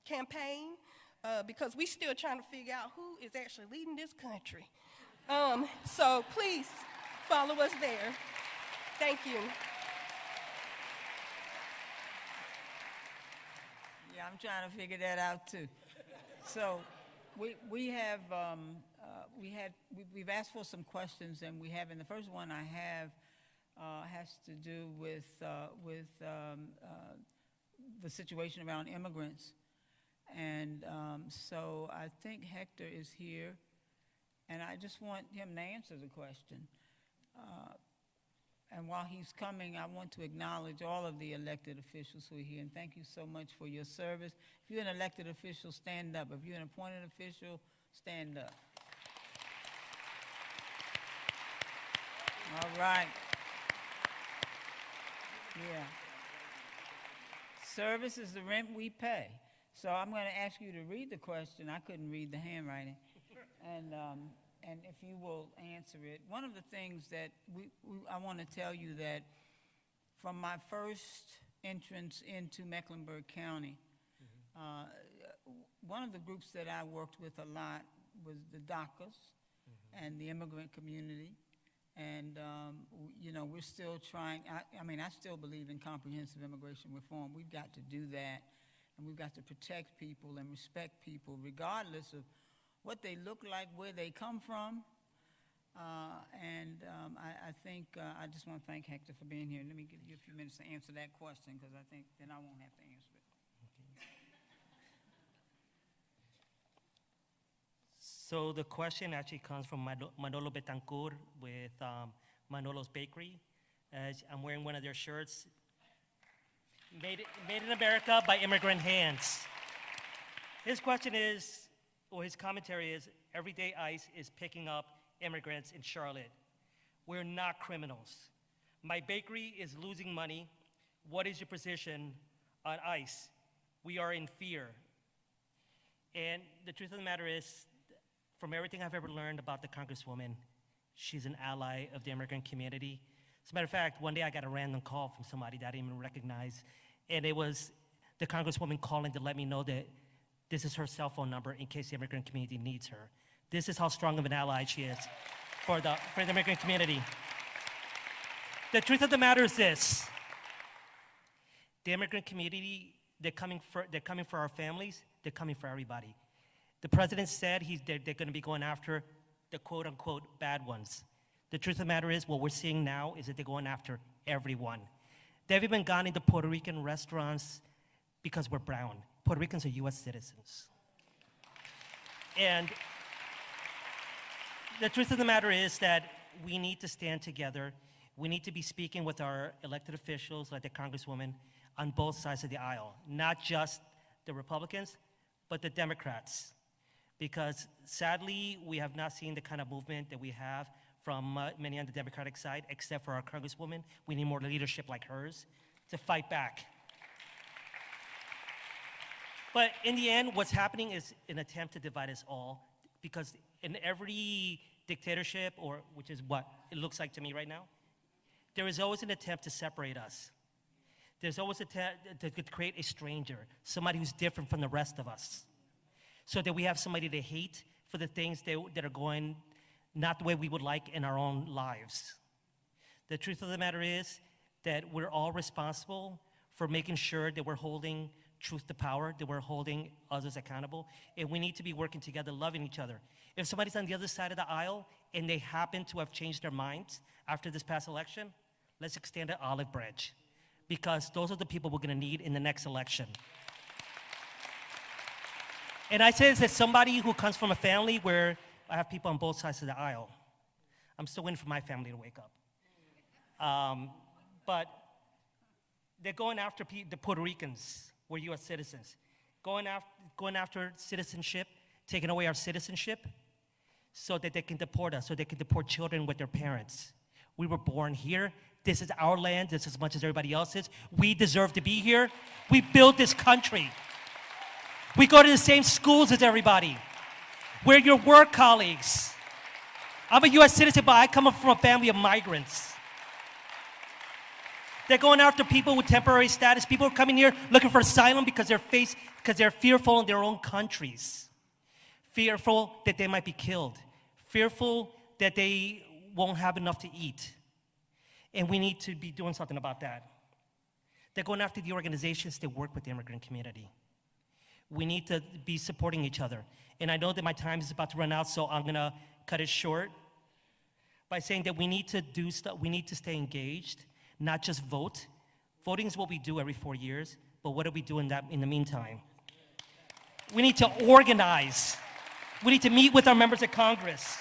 campaign, because we're still trying to figure out who is actually leading this country. So please follow us there. Thank you. Yeah, I'm trying to figure that out too. So we've asked for some questions, and the first one I have has to do with the situation around immigrants. And so I think Hector is here, and I just want him to answer the question. And while he's coming, I want to acknowledge all of the elected officials who are here, and thank you so much for your service. If you're an elected official, stand up. If you're an appointed official, stand up. All right. Yeah. Service is the rent we pay. So I'm going to ask you to read the question. I couldn't read the handwriting. And if you will answer it. One of the things that I want to tell you that from my first entrance into Mecklenburg County, one of the groups that I worked with a lot was the DACAs and the immigrant community. And, you know, we're still trying. I still believe in comprehensive immigration reform. We've got to do that. And we've got to protect people and respect people regardless of what they look like, where they come from. I think I just want to thank Hector for being here. Let me give you a few minutes to answer that question, because I think then I won't have to answer it. Okay. So the question actually comes from Manolo Betancourt with Manolo's Bakery. I'm wearing one of their shirts. Made in America by immigrant hands. His question is, or his commentary is, everyday ICE is picking up immigrants in Charlotte. We're not criminals. My bakery is losing money. What is your position on ICE? We are in fear. And the truth of the matter is, from everything I've ever learned about the Congresswoman, she's an ally of the immigrant community. As a matter of fact, one day I got a random call from somebody that I didn't even recognize, and it was the Congresswoman calling to let me know that this is her cell phone number in case the immigrant community needs her. This is how strong of an ally she is for the immigrant community. The truth of the matter is this: the immigrant community, they're coming for our families, they're coming for everybody. The president said they're going to be going after the quote-unquote bad ones. The truth of the matter is, what we're seeing now is that they're going after everyone. They've even gone into Puerto Rican restaurants because we're brown. Puerto Ricans are US citizens. And the truth of the matter is that we need to stand together. We need to be speaking with our elected officials, like the Congresswoman, on both sides of the aisle, not just the Republicans, but the Democrats. Because sadly, we have not seen the kind of movement that we have from many on the Democratic side, except for our Congresswoman. We need more leadership like hers to fight back. But in the end, what's happening is an attempt to divide us all, because in every dictatorship, or which is what it looks like to me right now, there is always an attempt to separate us. There's always an attempt to create a stranger, somebody who's different from the rest of us, so that we have somebody to hate for the things that are going not the way we would like in our own lives. The truth of the matter is that we're all responsible for making sure that we're holding truth to power, that we're holding others accountable, and we need to be working together, loving each other. If somebody's on the other side of the aisle and they happen to have changed their minds after this past election, let's extend an olive branch, because those are the people we're gonna need in the next election. And I say this as somebody who comes from a family where I have people on both sides of the aisle. I'm still waiting for my family to wake up. But they're going after the Puerto Ricans. We're US citizens. Going after citizenship, taking away our citizenship so that they can deport us, so they can deport children with their parents. We were born here. This is our land just as much as everybody else's. We deserve to be here. We built this country. We go to the same schools as everybody. We're your work colleagues. I'm a US citizen, but I come from a family of migrants. They're going after people with temporary status. People are coming here looking for asylum because they're fearful in their own countries. Fearful that they might be killed. Fearful that they won't have enough to eat. And we need to be doing something about that. They're going after the organizations that work with the immigrant community. We need to be supporting each other. And I know that my time is about to run out, so I'm gonna cut it short by saying that we need to do stuff, we need to stay engaged, not just vote. Voting is what we do every 4 years, but what do we do in the meantime? We need to organize. We need to meet with our members of Congress.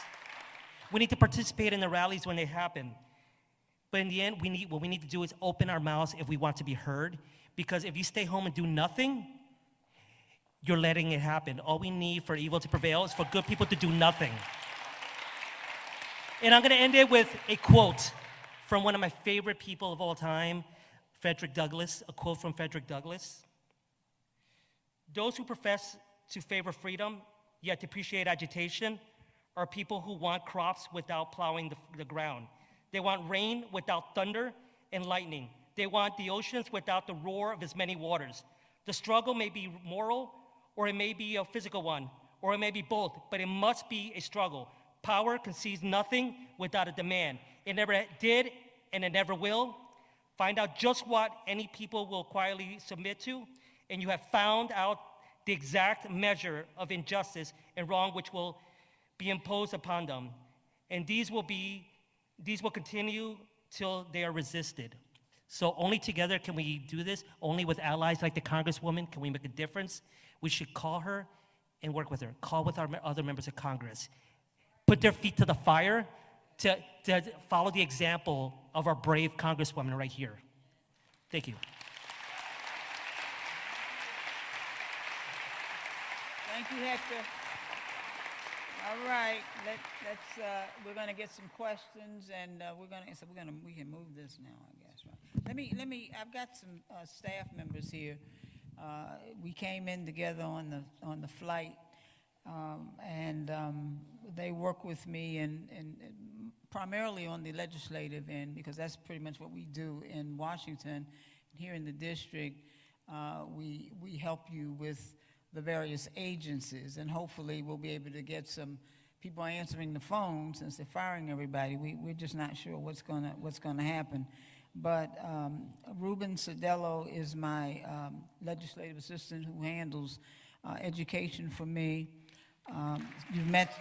We need to participate in the rallies when they happen. But in the end, what we need to do is open our mouths if we want to be heard, because if you stay home and do nothing, you're letting it happen. All we need for evil to prevail is for good people to do nothing. And I'm gonna end it with a quote from one of my favorite people of all time, Frederick Douglass, a quote from Frederick Douglass. Those who profess to favor freedom, yet depreciate agitation, are people who want crops without plowing the ground. They want rain without thunder and lightning. They want the oceans without the roar of its many waters. The struggle may be moral, or it may be a physical one, or it may be both, but it must be a struggle. Power concedes nothing without a demand. It never did, and it never will. Find out just what any people will quietly submit to, and you have found out the exact measure of injustice and wrong which will be imposed upon them. And these will continue till they are resisted. So only together can we do this. Only with allies like the Congresswoman can we make a difference. We should call her and work with her. Call with our other members of Congress. Put their feet to the fire to follow the example of our brave Congresswoman right here. Thank you. Thank you, Hector. All right, we're going to get some questions, and we can move this now, I guess. Right? I've got some staff members here. We came in together on the flight, and they work with me, and primarily on the legislative end, because that's pretty much what we do in Washington. Here in the district, we help you with the various agencies, and hopefully we'll be able to get some people answering the phone since they're firing everybody. We're just not sure what's gonna happen. But Ruben Cedello is my legislative assistant who handles education for me. You've met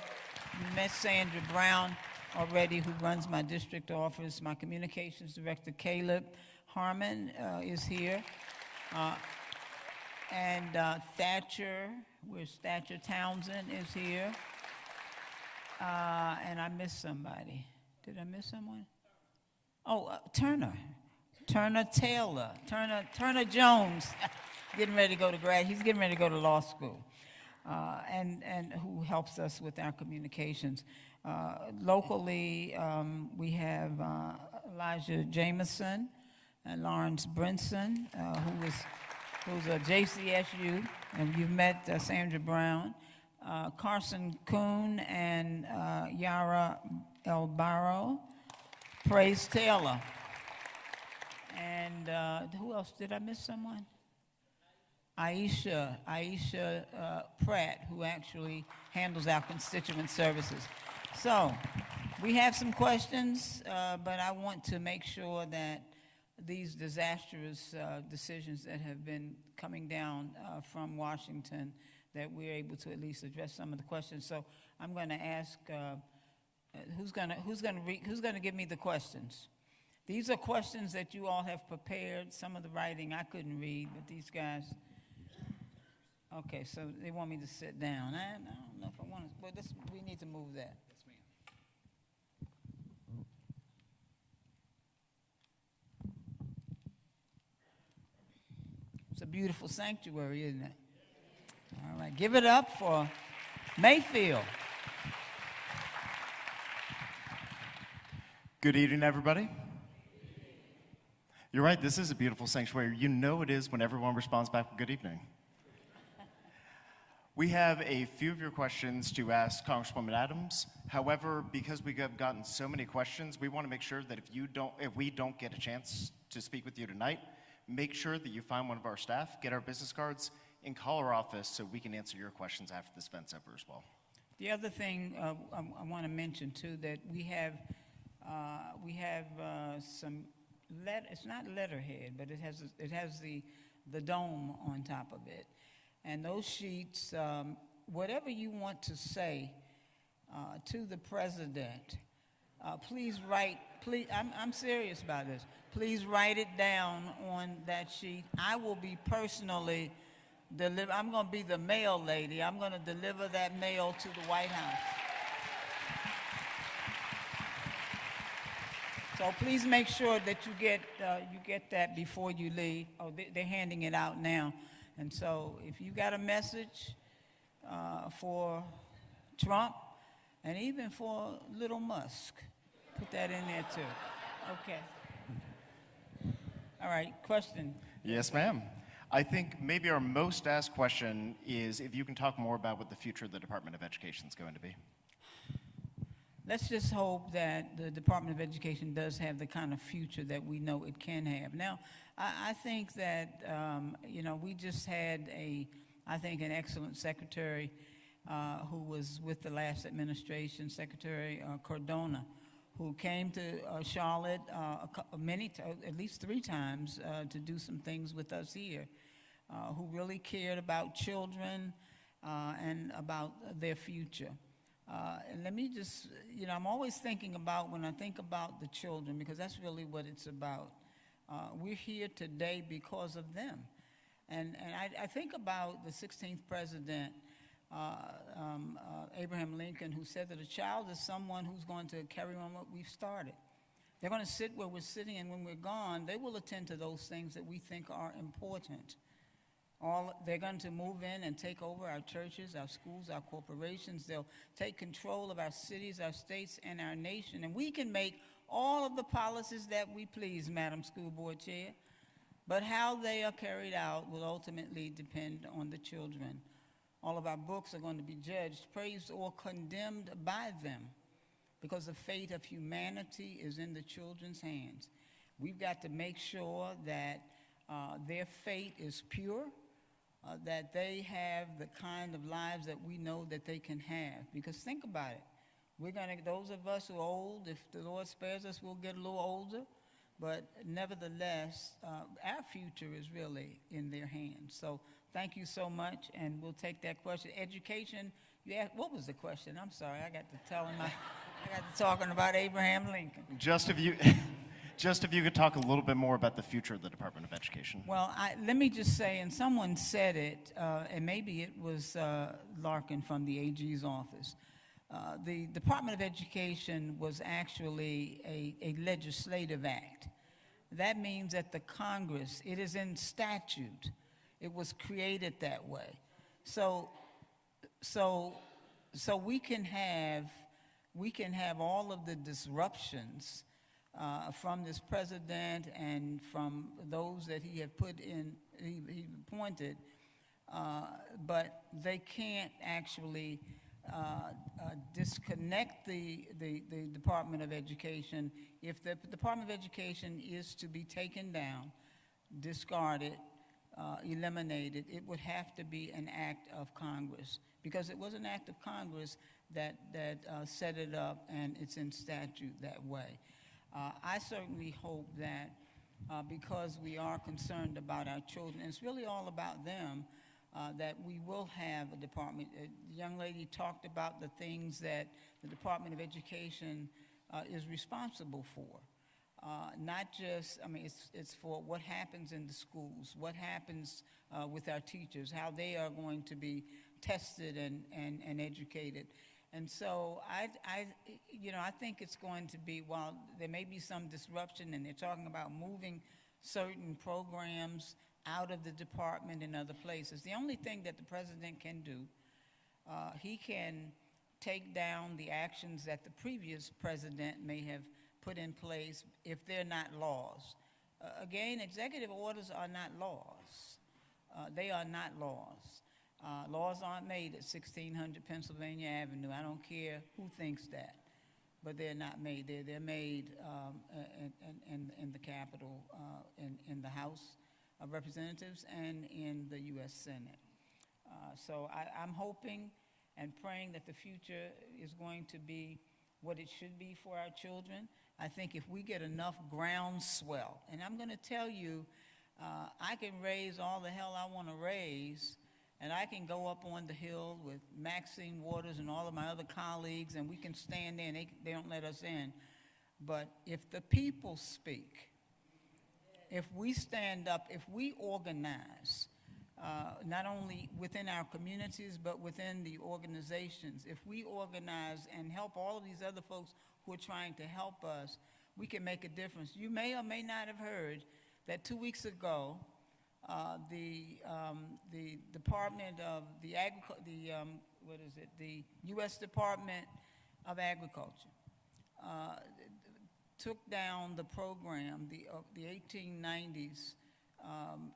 Sandra Brown already, who runs my district office. My communications director, Caleb Harmon, is here. And Thatcher Townsend is here. And I missed somebody. Did I miss someone? Oh, Turner Taylor, Turner Jones, getting ready to go to he's getting ready to go to law school, and who helps us with our communications. Locally, we have Elijah Jameson and Lawrence Brinson, who's a JCSU, and you've met Sandra Brown, Carson Kuhn and Yara Elbaro, Praise Taylor. And who else? Did I miss someone? Aisha Pratt, who actually handles our constituent services. So we have some questions, but I want to make sure that these disastrous decisions that have been coming down from Washington, that we're able to at least address some of the questions. So I'm going to ask, who's going to give me the questions? These are questions that you all have prepared. Some of the writing I couldn't read, but these guys. Okay, so they want me to sit down. I don't know if I want to, but we need to move that. Yes, ma'am. It's a beautiful sanctuary, isn't it? All right, give it up for Mayfield. Good evening, everybody. You're right, this is a beautiful sanctuary. You know it is when everyone responds back with good evening. We have a few of your questions to ask Congresswoman Adams. However, because we have gotten so many questions, we want to make sure that if we don't get a chance to speak with you tonight, make sure that you find one of our staff, get our business cards, and call our office so we can answer your questions after this event's over as well. The other thing I want to mention too, that we have some it's not letterhead, but it has the dome on top of it, and those sheets, whatever you want to say to the president, please write. Please, I'm serious about this. Please write it down on that sheet. I will be personally I'm going to be the mail lady. I'm going to deliver that mail to the White House. So please make sure that you get that before you leave. Oh, they're handing it out now. And so if you got a message for Trump and even for little Musk, put that in there too. Okay. All right, question. Yes, ma'am. I think maybe our most asked question is if you can talk more about what the future of the Department of Education is going to be. Let's just hope that the Department of Education does have the kind of future that we know it can have. Now, I think that, we just had an excellent secretary who was with the last administration, Secretary Cardona, who came to Charlotte at least 3 times to do some things with us here, who really cared about children and about their future. And let me just, I'm always thinking about, when I think about the children, because that's really what it's about. We're here today because of them. And I think about the 16th president, Abraham Lincoln, who said that a child is someone who's going to carry on what we've started. They're going to sit where we're sitting, and when we're gone, they will attend to those things that we think are important. They're going to move in and take over our churches, our schools, our corporations. They'll take control of our cities, our states, and our nation. And we can make all of the policies that we please, Madam School Board Chair. But how they are carried out will ultimately depend on the children. All of our books are going to be judged, praised, or condemned by them. because the fate of humanity is in the children's hands. We've got to make sure that their fate is pure, that they have the kind of lives that we know that they can have. Because think about it. Those of us who are old, if the Lord spares us, we'll get a little older. But nevertheless, our future is really in their hands. So thank you so much, and we'll take that question. Education, you asked, what was the question? I'm sorry, I got to talking about Abraham Lincoln. Just if you could talk a little bit more about the future of the Department of Education. Well, let me just say, and someone said it, and maybe it was Larkin from the AG's office. The Department of Education was actually a legislative act. That means that the Congress, it is in statute. It was created that way. So we can have all of the disruptions from this president and from those that he had he appointed, but they can't actually disconnect the Department of Education. If the Department of Education is to be taken down, discarded, eliminated, it would have to be an act of Congress, because it was an act of Congress that set it up, and it's in statute that way. I certainly hope that because we are concerned about our children, it's really all about them, that we will have a department. The young lady talked about the things that the Department of Education is responsible for. Not just, I mean, it's for what happens in the schools, what happens with our teachers, how they are going to be tested and educated. And so I think it's going to be, while there may be some disruption, and they're talking about moving certain programs out of the department and other places, the only thing that the president can do, he can take down the actions that the previous president may have put in place if they're not laws. Again, executive orders are not laws. They are not laws. Laws aren't made at 1600 Pennsylvania Avenue. I don't care who thinks that, but they're not made there. They're made in the Capitol, in the House of Representatives, and in the U.S. Senate. So I'm hoping and praying that the future is going to be what it should be for our children. I think if we get enough groundswell, and I'm going to tell you, I can raise all the hell I want to raise, and I can go up on the Hill with Maxine Waters and all of my other colleagues, and we can stand there, and they don't let us in. But if the people speak, if we stand up, if we organize, not only within our communities, but within the organizations, if we organize and help all of these other folks who are trying to help us, we can make a difference. You may or may not have heard that 2 weeks ago, the Department of the U.S. Department of Agriculture took down the program, the 1890s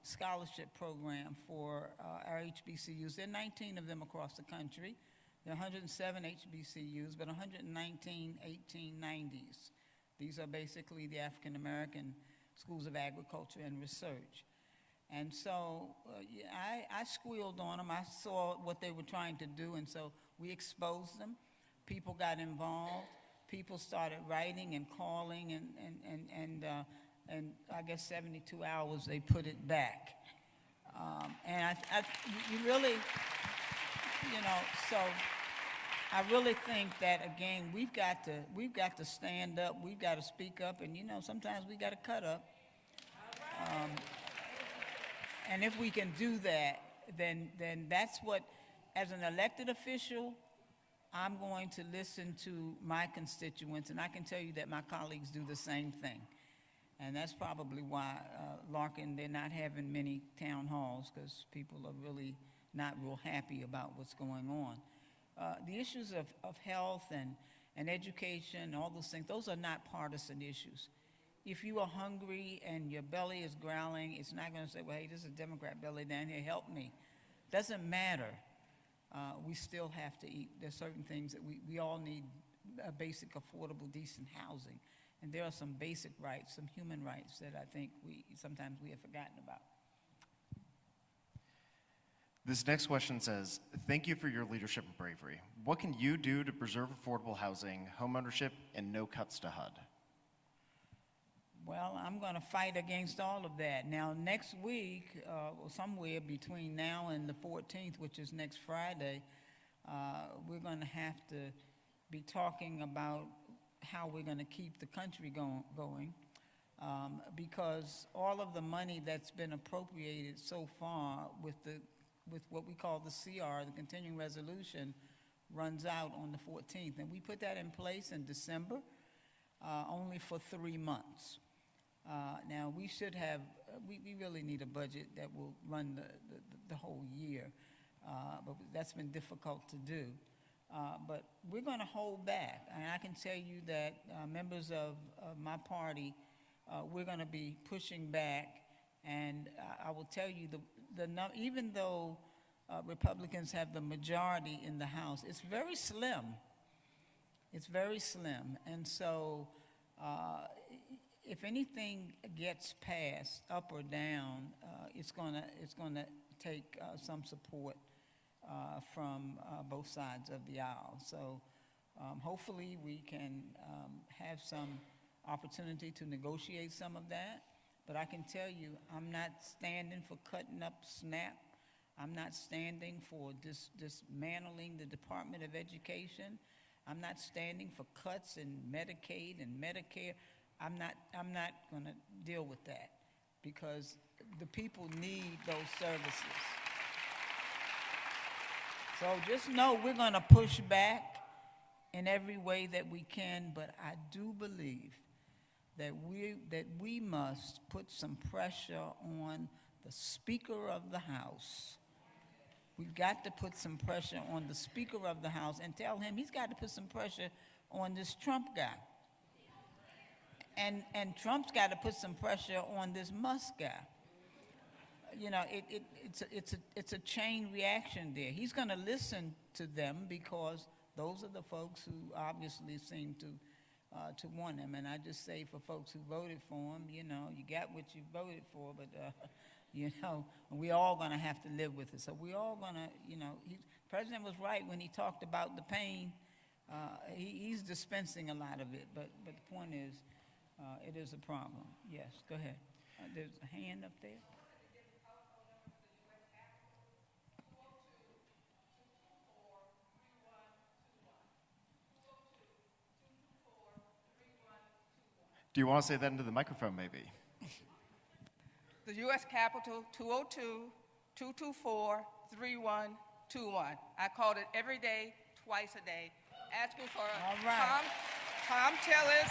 scholarship program for our HBCUs. There are 19 of them across the country. There are 107 HBCUs, but 119 1890s. These are basically the African American schools of agriculture and research. And so I squealed on them. I saw what they were trying to do, and so we exposed them. People got involved. People started writing and calling, and I guess 72 hours they put it back. And you really, so I really think that, again, we've got to stand up. We've got to speak up, and sometimes we got to cut up. And if we can do that, then that's what, as an elected official, I'm going to listen to my constituents, and I can tell you that my colleagues do the same thing. And that's probably why, Larkin, they're not having many town halls, because people are really not real happy about what's going on. The issues of health and education, all those things, those are not partisan issues. If you are hungry and your belly is growling, it's not going to say, well, hey, there's a Democrat belly down here, help me. Doesn't matter. We still have to eat. There's certain things that we all need basic, affordable, decent housing. And there are some basic rights, some human rights that I think sometimes we have forgotten about. This next question says, thank you for your leadership and bravery. What can you do to preserve affordable housing, homeownership, and no cuts to HUD? Well, I'm going to fight against all of that. Now, next week, or somewhere between now and the 14th, which is next Friday, we're going to have to be talking about how we're going to keep the country going, because all of the money that's been appropriated so far with what we call the CR, the continuing resolution, runs out on the 14th. And we put that in place in December, only for 3 months. Now, we should have, we really need a budget that will run the whole year, but that's been difficult to do. But we're going to hold back. And I can tell you that members of my party, we're going to be pushing back. And I will tell you, even though Republicans have the majority in the House, it's very slim. It's very slim. And so if anything gets passed, up or down, it's going to take some support from both sides of the aisle. So hopefully we can have some opportunity to negotiate some of that. But I can tell you, I'm not standing for cutting up SNAP. I'm not standing for dismantling the Department of Education. I'm not standing for cuts in Medicaid and Medicare. I'm not going to deal with that, because the people need those services. So just know we're going to push back in every way that we can, but I do believe that we must put some pressure on the Speaker of the House. We've got to put some pressure on the Speaker of the House and tell him he's got to put some pressure on this Trump guy. And Trump's got to put some pressure on this Musk guy. You know, it's a chain reaction there. He's going to listen to them because those are the folks who obviously seem to want him. And I just say for folks who voted for him, you know, you got what you voted for, but you know, we're all going to have to live with it. So we're all going to, you know, the president was right when he talked about the pain. He's dispensing a lot of it, but the point is, it is a problem. Yes, go ahead. There's a hand up there. Do you want to say that into the microphone, maybe? The U.S. Capitol, 202-224-3121. I called it every day, twice a day, asking for Tom Tillis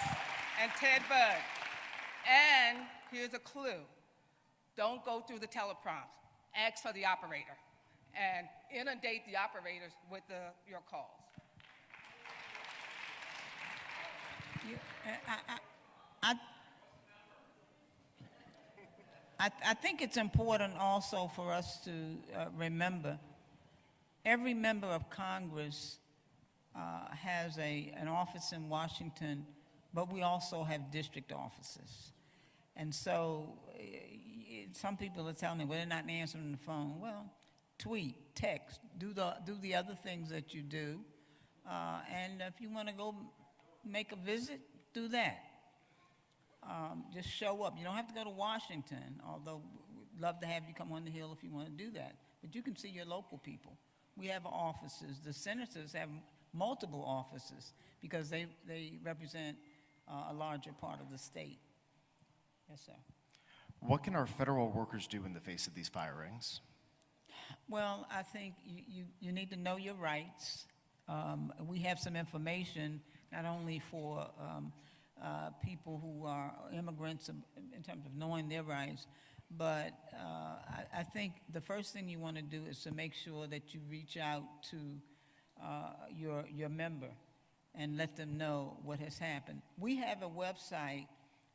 and Ted Budd. And here's a clue. Don't go through the teleprompts. Ask for the operator and inundate the operators with your calls. I think it's important also for us to remember every member of Congress has an office in Washington, but we also have district offices. And so some people are telling me, well, they're not answering the phone. Well, tweet, text, do the other things that you do. And if you want to go make a visit, do that. Just show up. You don't have to go to Washington, although we'd love to have you come on the Hill if you want to do that. But you can see your local people. We have offices. The senators have multiple offices because they represent a larger part of the state. Yes, sir. What can our federal workers do in the face of these firings? Well, I think you need to know your rights. We have some information not only for people who are immigrants in terms of knowing their rights, but I think the first thing you want to do is to make sure that you reach out to your member and let them know what has happened. We have a website,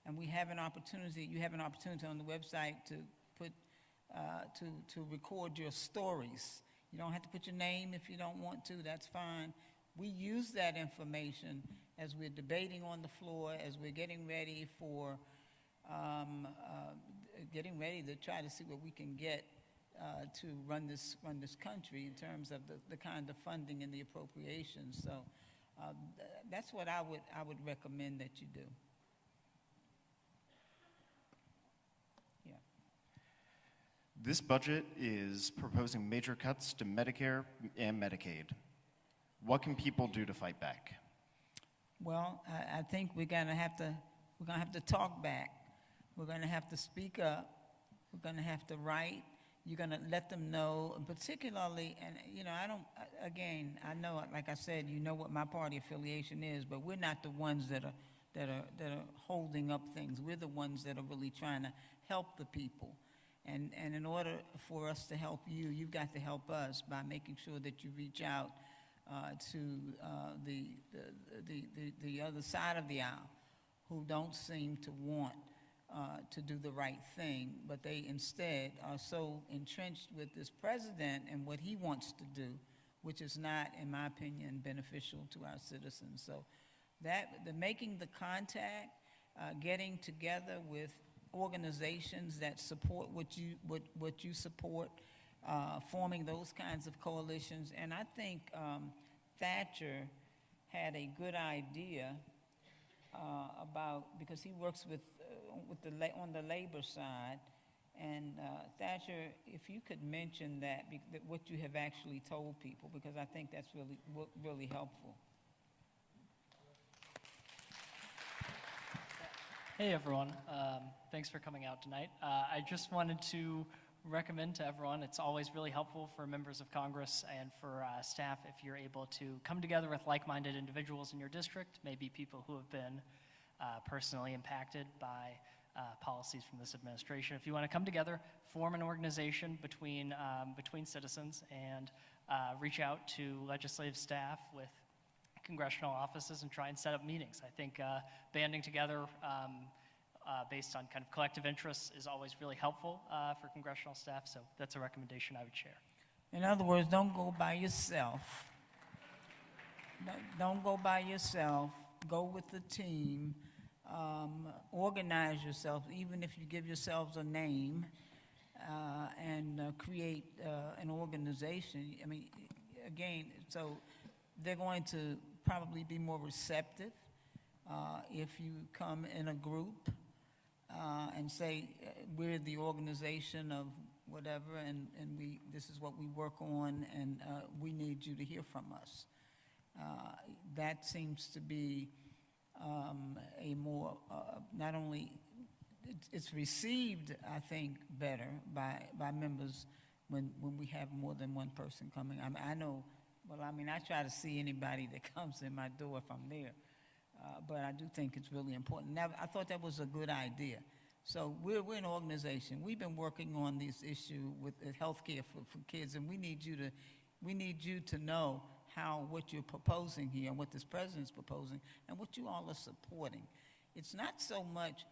and we have an opportunity. You have an opportunity on the website to put to record your stories. You don't have to put your name if you don't want to. That's fine. we use that information as we're debating on the floor, as we're getting ready for, getting ready to try to see what we can get to run this country in terms of the kind of funding and the appropriations. So that's what I would recommend that you do. Yeah. This budget is proposing major cuts to Medicare and Medicaid. What can people do to fight back? Well, I think we're gonna have to talk back. We're gonna have to speak up. We're gonna have to write. You're gonna let them know, particularly, and you know, I know, like I said, you know what my party affiliation is, but we're not the ones that are holding up things. We're the ones that are really trying to help the people. And in order for us to help you, you've got to help us by making sure that you reach out to the other side of the aisle who don't seem to want to do the right thing, but they instead are so entrenched with this president and what he wants to do, which is not, in my opinion, beneficial to our citizens. So making the contact, getting together with organizations that support what you support, forming those kinds of coalitions. And I think Thatcher had a good idea about, because he works on the labor side, and Thatcher, if you could mention that what you have actually told people, because I think that's really helpful. Hey everyone, thanks for coming out tonight. I just wanted to recommend to everyone, it's always really helpful for members of Congress and for staff if you're able to come together with like-minded individuals in your district, maybe people who have been personally impacted by policies from this administration. If you want to come together, form an organization between citizens and reach out to legislative staff with congressional offices and try and set up meetings. I think banding together based on kind of collective interests is always really helpful for congressional staff, so that's a recommendation I would share. In other words, don't go by yourself. Don't go by yourself. Go with the team. Organize yourself, even if you give yourselves a name, and create an organization. I mean, again, so they're going to probably be more receptive if you come in a group and say, we're the organization of whatever, and this is what we work on, and we need you to hear from us. That seems to be a more, not only, it's received, I think, better by members when we have more than one person coming. I know, well, I mean, I try to see anybody that comes in my door if I'm there, but I do think it's really important. Now, I thought that was a good idea. So we're an organization. We've been working on this issue with health care for kids, and we need you to know what you're proposing here and what this president's proposing and what you all are supporting. It's not so much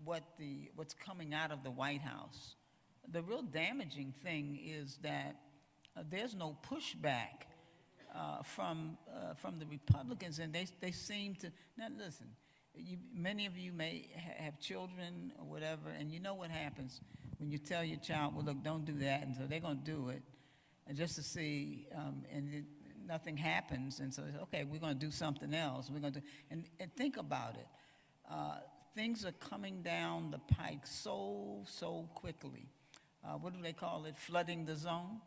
what's coming out of the White House. The real damaging thing is that there's no pushback from the Republicans, and they seem to, now listen, many of you may have children or whatever, and you know what happens when you tell your child, well, look, don't do that, and so they're going to do it, and just to see, nothing happens, and so, okay, we're going to do something else. We're going to do, and think about it. Things are coming down the pike so quickly. What do they call it? Flooding the zone.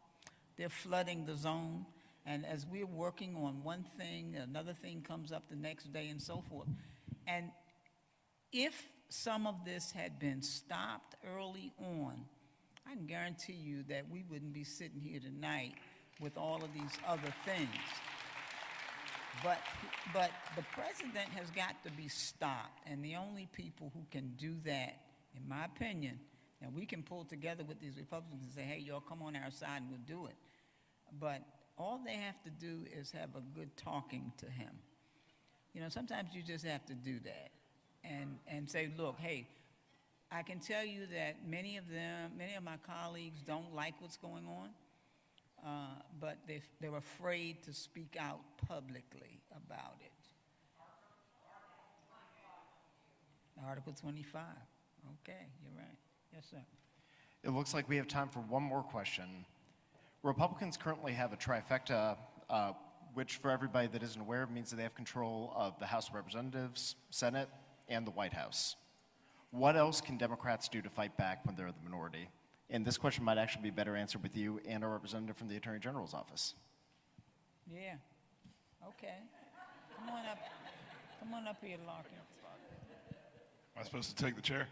They're flooding the zone, and as we're working on one thing, another thing comes up the next day, and so forth. And if some of this had been stopped early on, I can guarantee you that we wouldn't be sitting here tonight with all of these other things. But the president has got to be stopped, and the only people who can do that, in my opinion, and we can pull together with these Republicans and say, hey, y'all come on our side and we'll do it. But all they have to do is have a good talking to him. You know, sometimes you just have to do that and say, look, hey, I can tell you that many of my colleagues don't like what's going on. but they're afraid to speak out publicly about it. Article 25. Okay, you're right. Yes, sir. It looks like we have time for one more question. Republicans currently have a trifecta, which for everybody that isn't aware means that they have control of the House of Representatives, Senate, and the White House. What else can Democrats do to fight back when they're the minority? And this question might actually be better answered with you and a representative from the Attorney General's office. Yeah. Okay. Come on up. Come on up here, Larkin. Am I supposed to take the chair?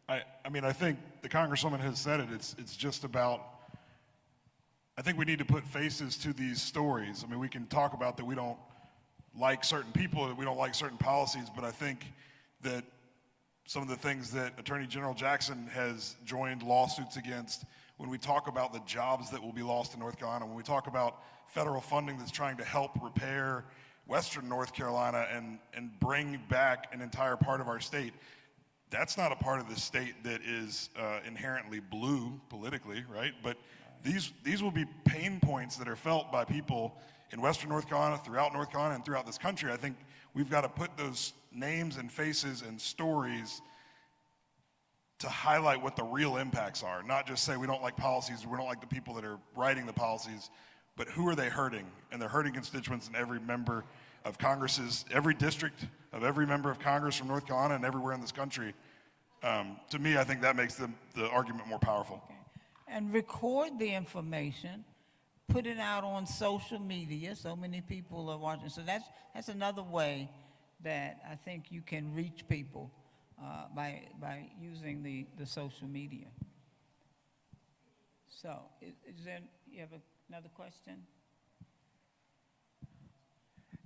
I mean, I think the Congresswoman has said it. It's just about, I think we need to put faces to these stories. I mean, we can talk about that we don't like certain people, that we don't like certain policies, but I think that some of the things that Attorney General Jackson has joined lawsuits against, when we talk about the jobs that will be lost in North Carolina, when we talk about federal funding that's trying to help repair Western North Carolina and bring back an entire part of our state, that's not a part of the state that is inherently blue politically, right? But these will be pain points that are felt by people in Western North Carolina, throughout North Carolina, and throughout this country. I think we've got to put those names and faces and stories to highlight what the real impacts are, not just say we don't like policies, or we don't like the people that are writing the policies, but who are they hurting? And they're hurting constituents in every member of Congress's, every district of every member of Congress from North Carolina and everywhere in this country. To me, I think that makes the argument more powerful. Okay. And record the information, put it out on social media, so many people are watching. So that's another way that I think you can reach people by using the social media. So, you have another question?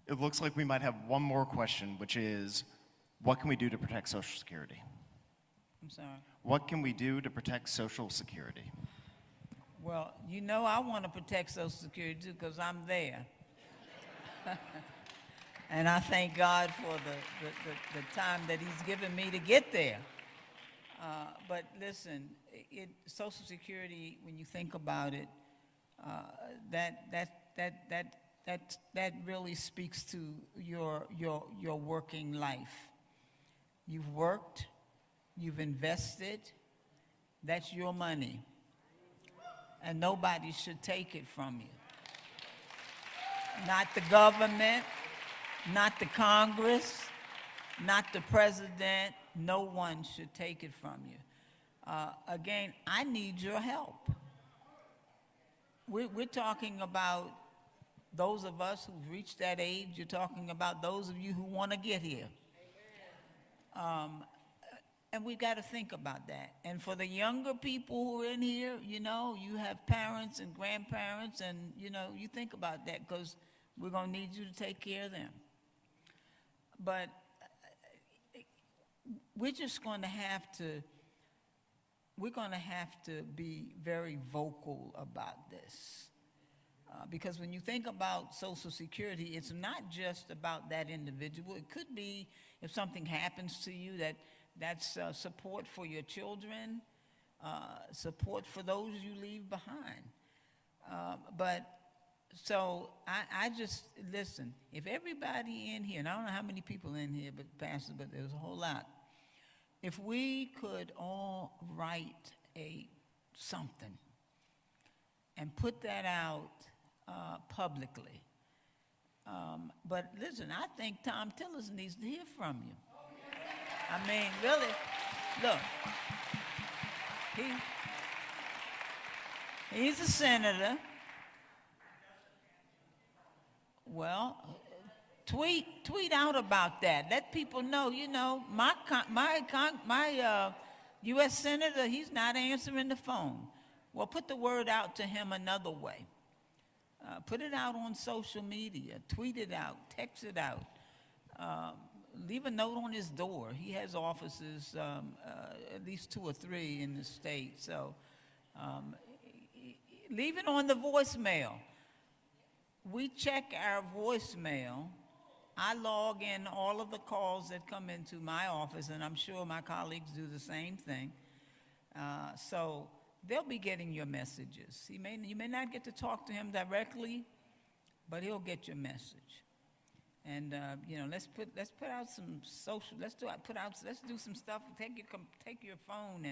It looks like we might have one more question, which is, what can we do to protect Social Security? I'm sorry. What can we do to protect Social Security? Well, you know I want to protect Social Security too, because I'm there. And I thank God for the time that He's given me to get there. But listen, Social Security, when you think about it, that really speaks to your working life. You've worked, you've invested, that's your money. And nobody should take it from you. Not the government, not the Congress, not the president. No one should take it from you. Again, I need your help. We're talking about those of us who've reached that age. You're talking about those of you who want to get here. And we've got to think about that. And for the younger people who are in here, you know, you have parents and grandparents, and, you know, you think about that because we're going to need you to take care of them. But we're just going to have to, be very vocal about this. Because when you think about Social Security, it's not just about that individual. It could be if something happens to you that's support for your children, support for those you leave behind. So I just, listen, if everybody in here, and I don't know how many people in here, but Pastor, but there's a whole lot. If we could all write something and put that out publicly. But listen, I think Tom Tillis needs to hear from you. I mean, really, look, he's a senator. Well, tweet out about that. Let people know, you know, my U.S. Senator, he's not answering the phone. Well, put the word out to him another way. Put it out on social media. Tweet it out. Text it out. Leave a note on his door. He has offices, at least 2 or 3 in the state. So leave it on the voicemail. We check our voicemail. I log in all of the calls that come into my office, and I'm sure my colleagues do the same thing. So they'll be getting your messages. You may not get to talk to him directly, but he'll get your message. And let's put out some social. Let's do some stuff. Take your phone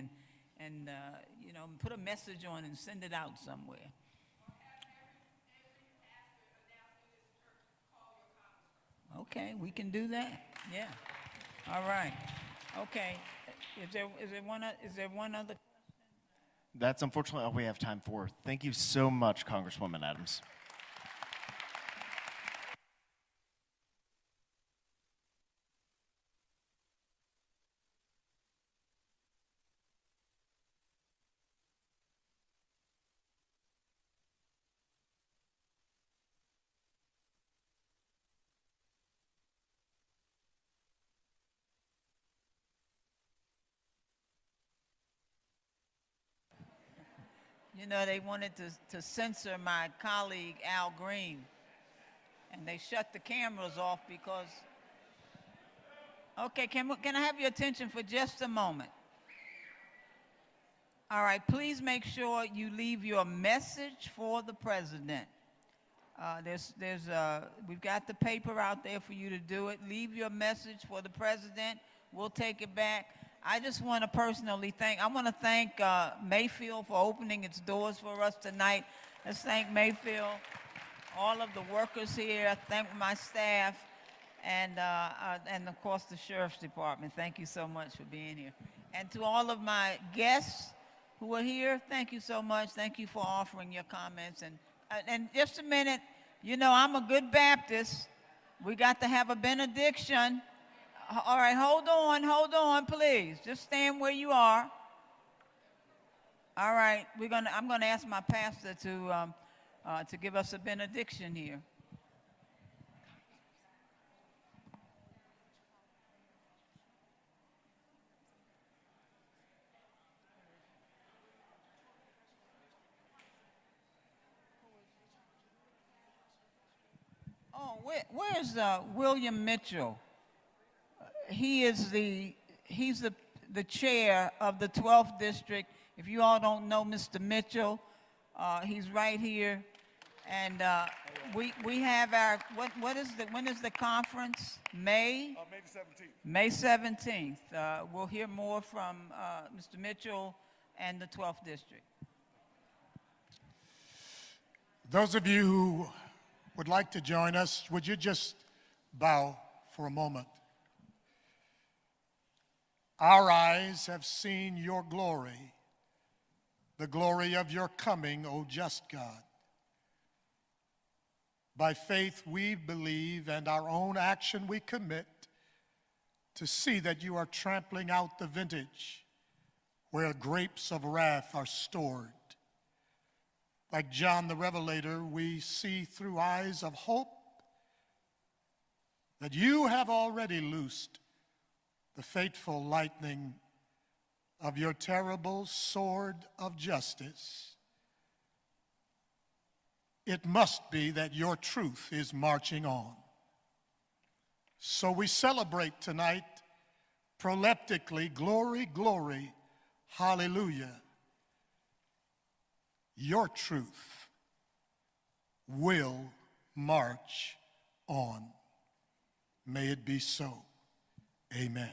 and put a message on and send it out somewhere. Okay, we can do that. Yeah. All right. Okay. Is there one other? That's unfortunately all we have time for. Thank you so much, Congresswoman Adams. You know, they wanted to censor my colleague, Al Green, and they shut the cameras off because, okay, can I have your attention for just a moment? All right, please make sure you leave your message for the president. We've got the paper out there for you to do it. Leave your message for the president. We'll take it back. I just want to personally thank Mayfield for opening its doors for us tonight. Let's thank Mayfield, all of the workers here, thank my staff, and of course the Sheriff's Department. Thank you so much for being here. And to all of my guests who are here, thank you so much. Thank you for offering your comments. And just a minute, you know, I'm a good Baptist. We got to have a benediction. All right, hold on, please. Just stand where you are. All right, I'm gonna ask my pastor to give us a benediction here. Oh, where's William Mitchell? He's the chair of the 12th district. If you all don't know Mr. Mitchell, he's right here. And we have our, when is the conference? May? May 17th. May 17th. We'll hear more from Mr. Mitchell and the 12th district. Those of you who would like to join us, would you just bow for a moment? Our eyes have seen your glory, the glory of your coming, O just God. By faith we believe, and our own action we commit to see that you are trampling out the vintage where grapes of wrath are stored. Like John the Revelator, we see through eyes of hope that you have already loosed the fateful lightning of your terrible sword of justice. It must be that your truth is marching on. So we celebrate tonight proleptically, glory, glory, hallelujah. Your truth will march on. May it be so. Amen.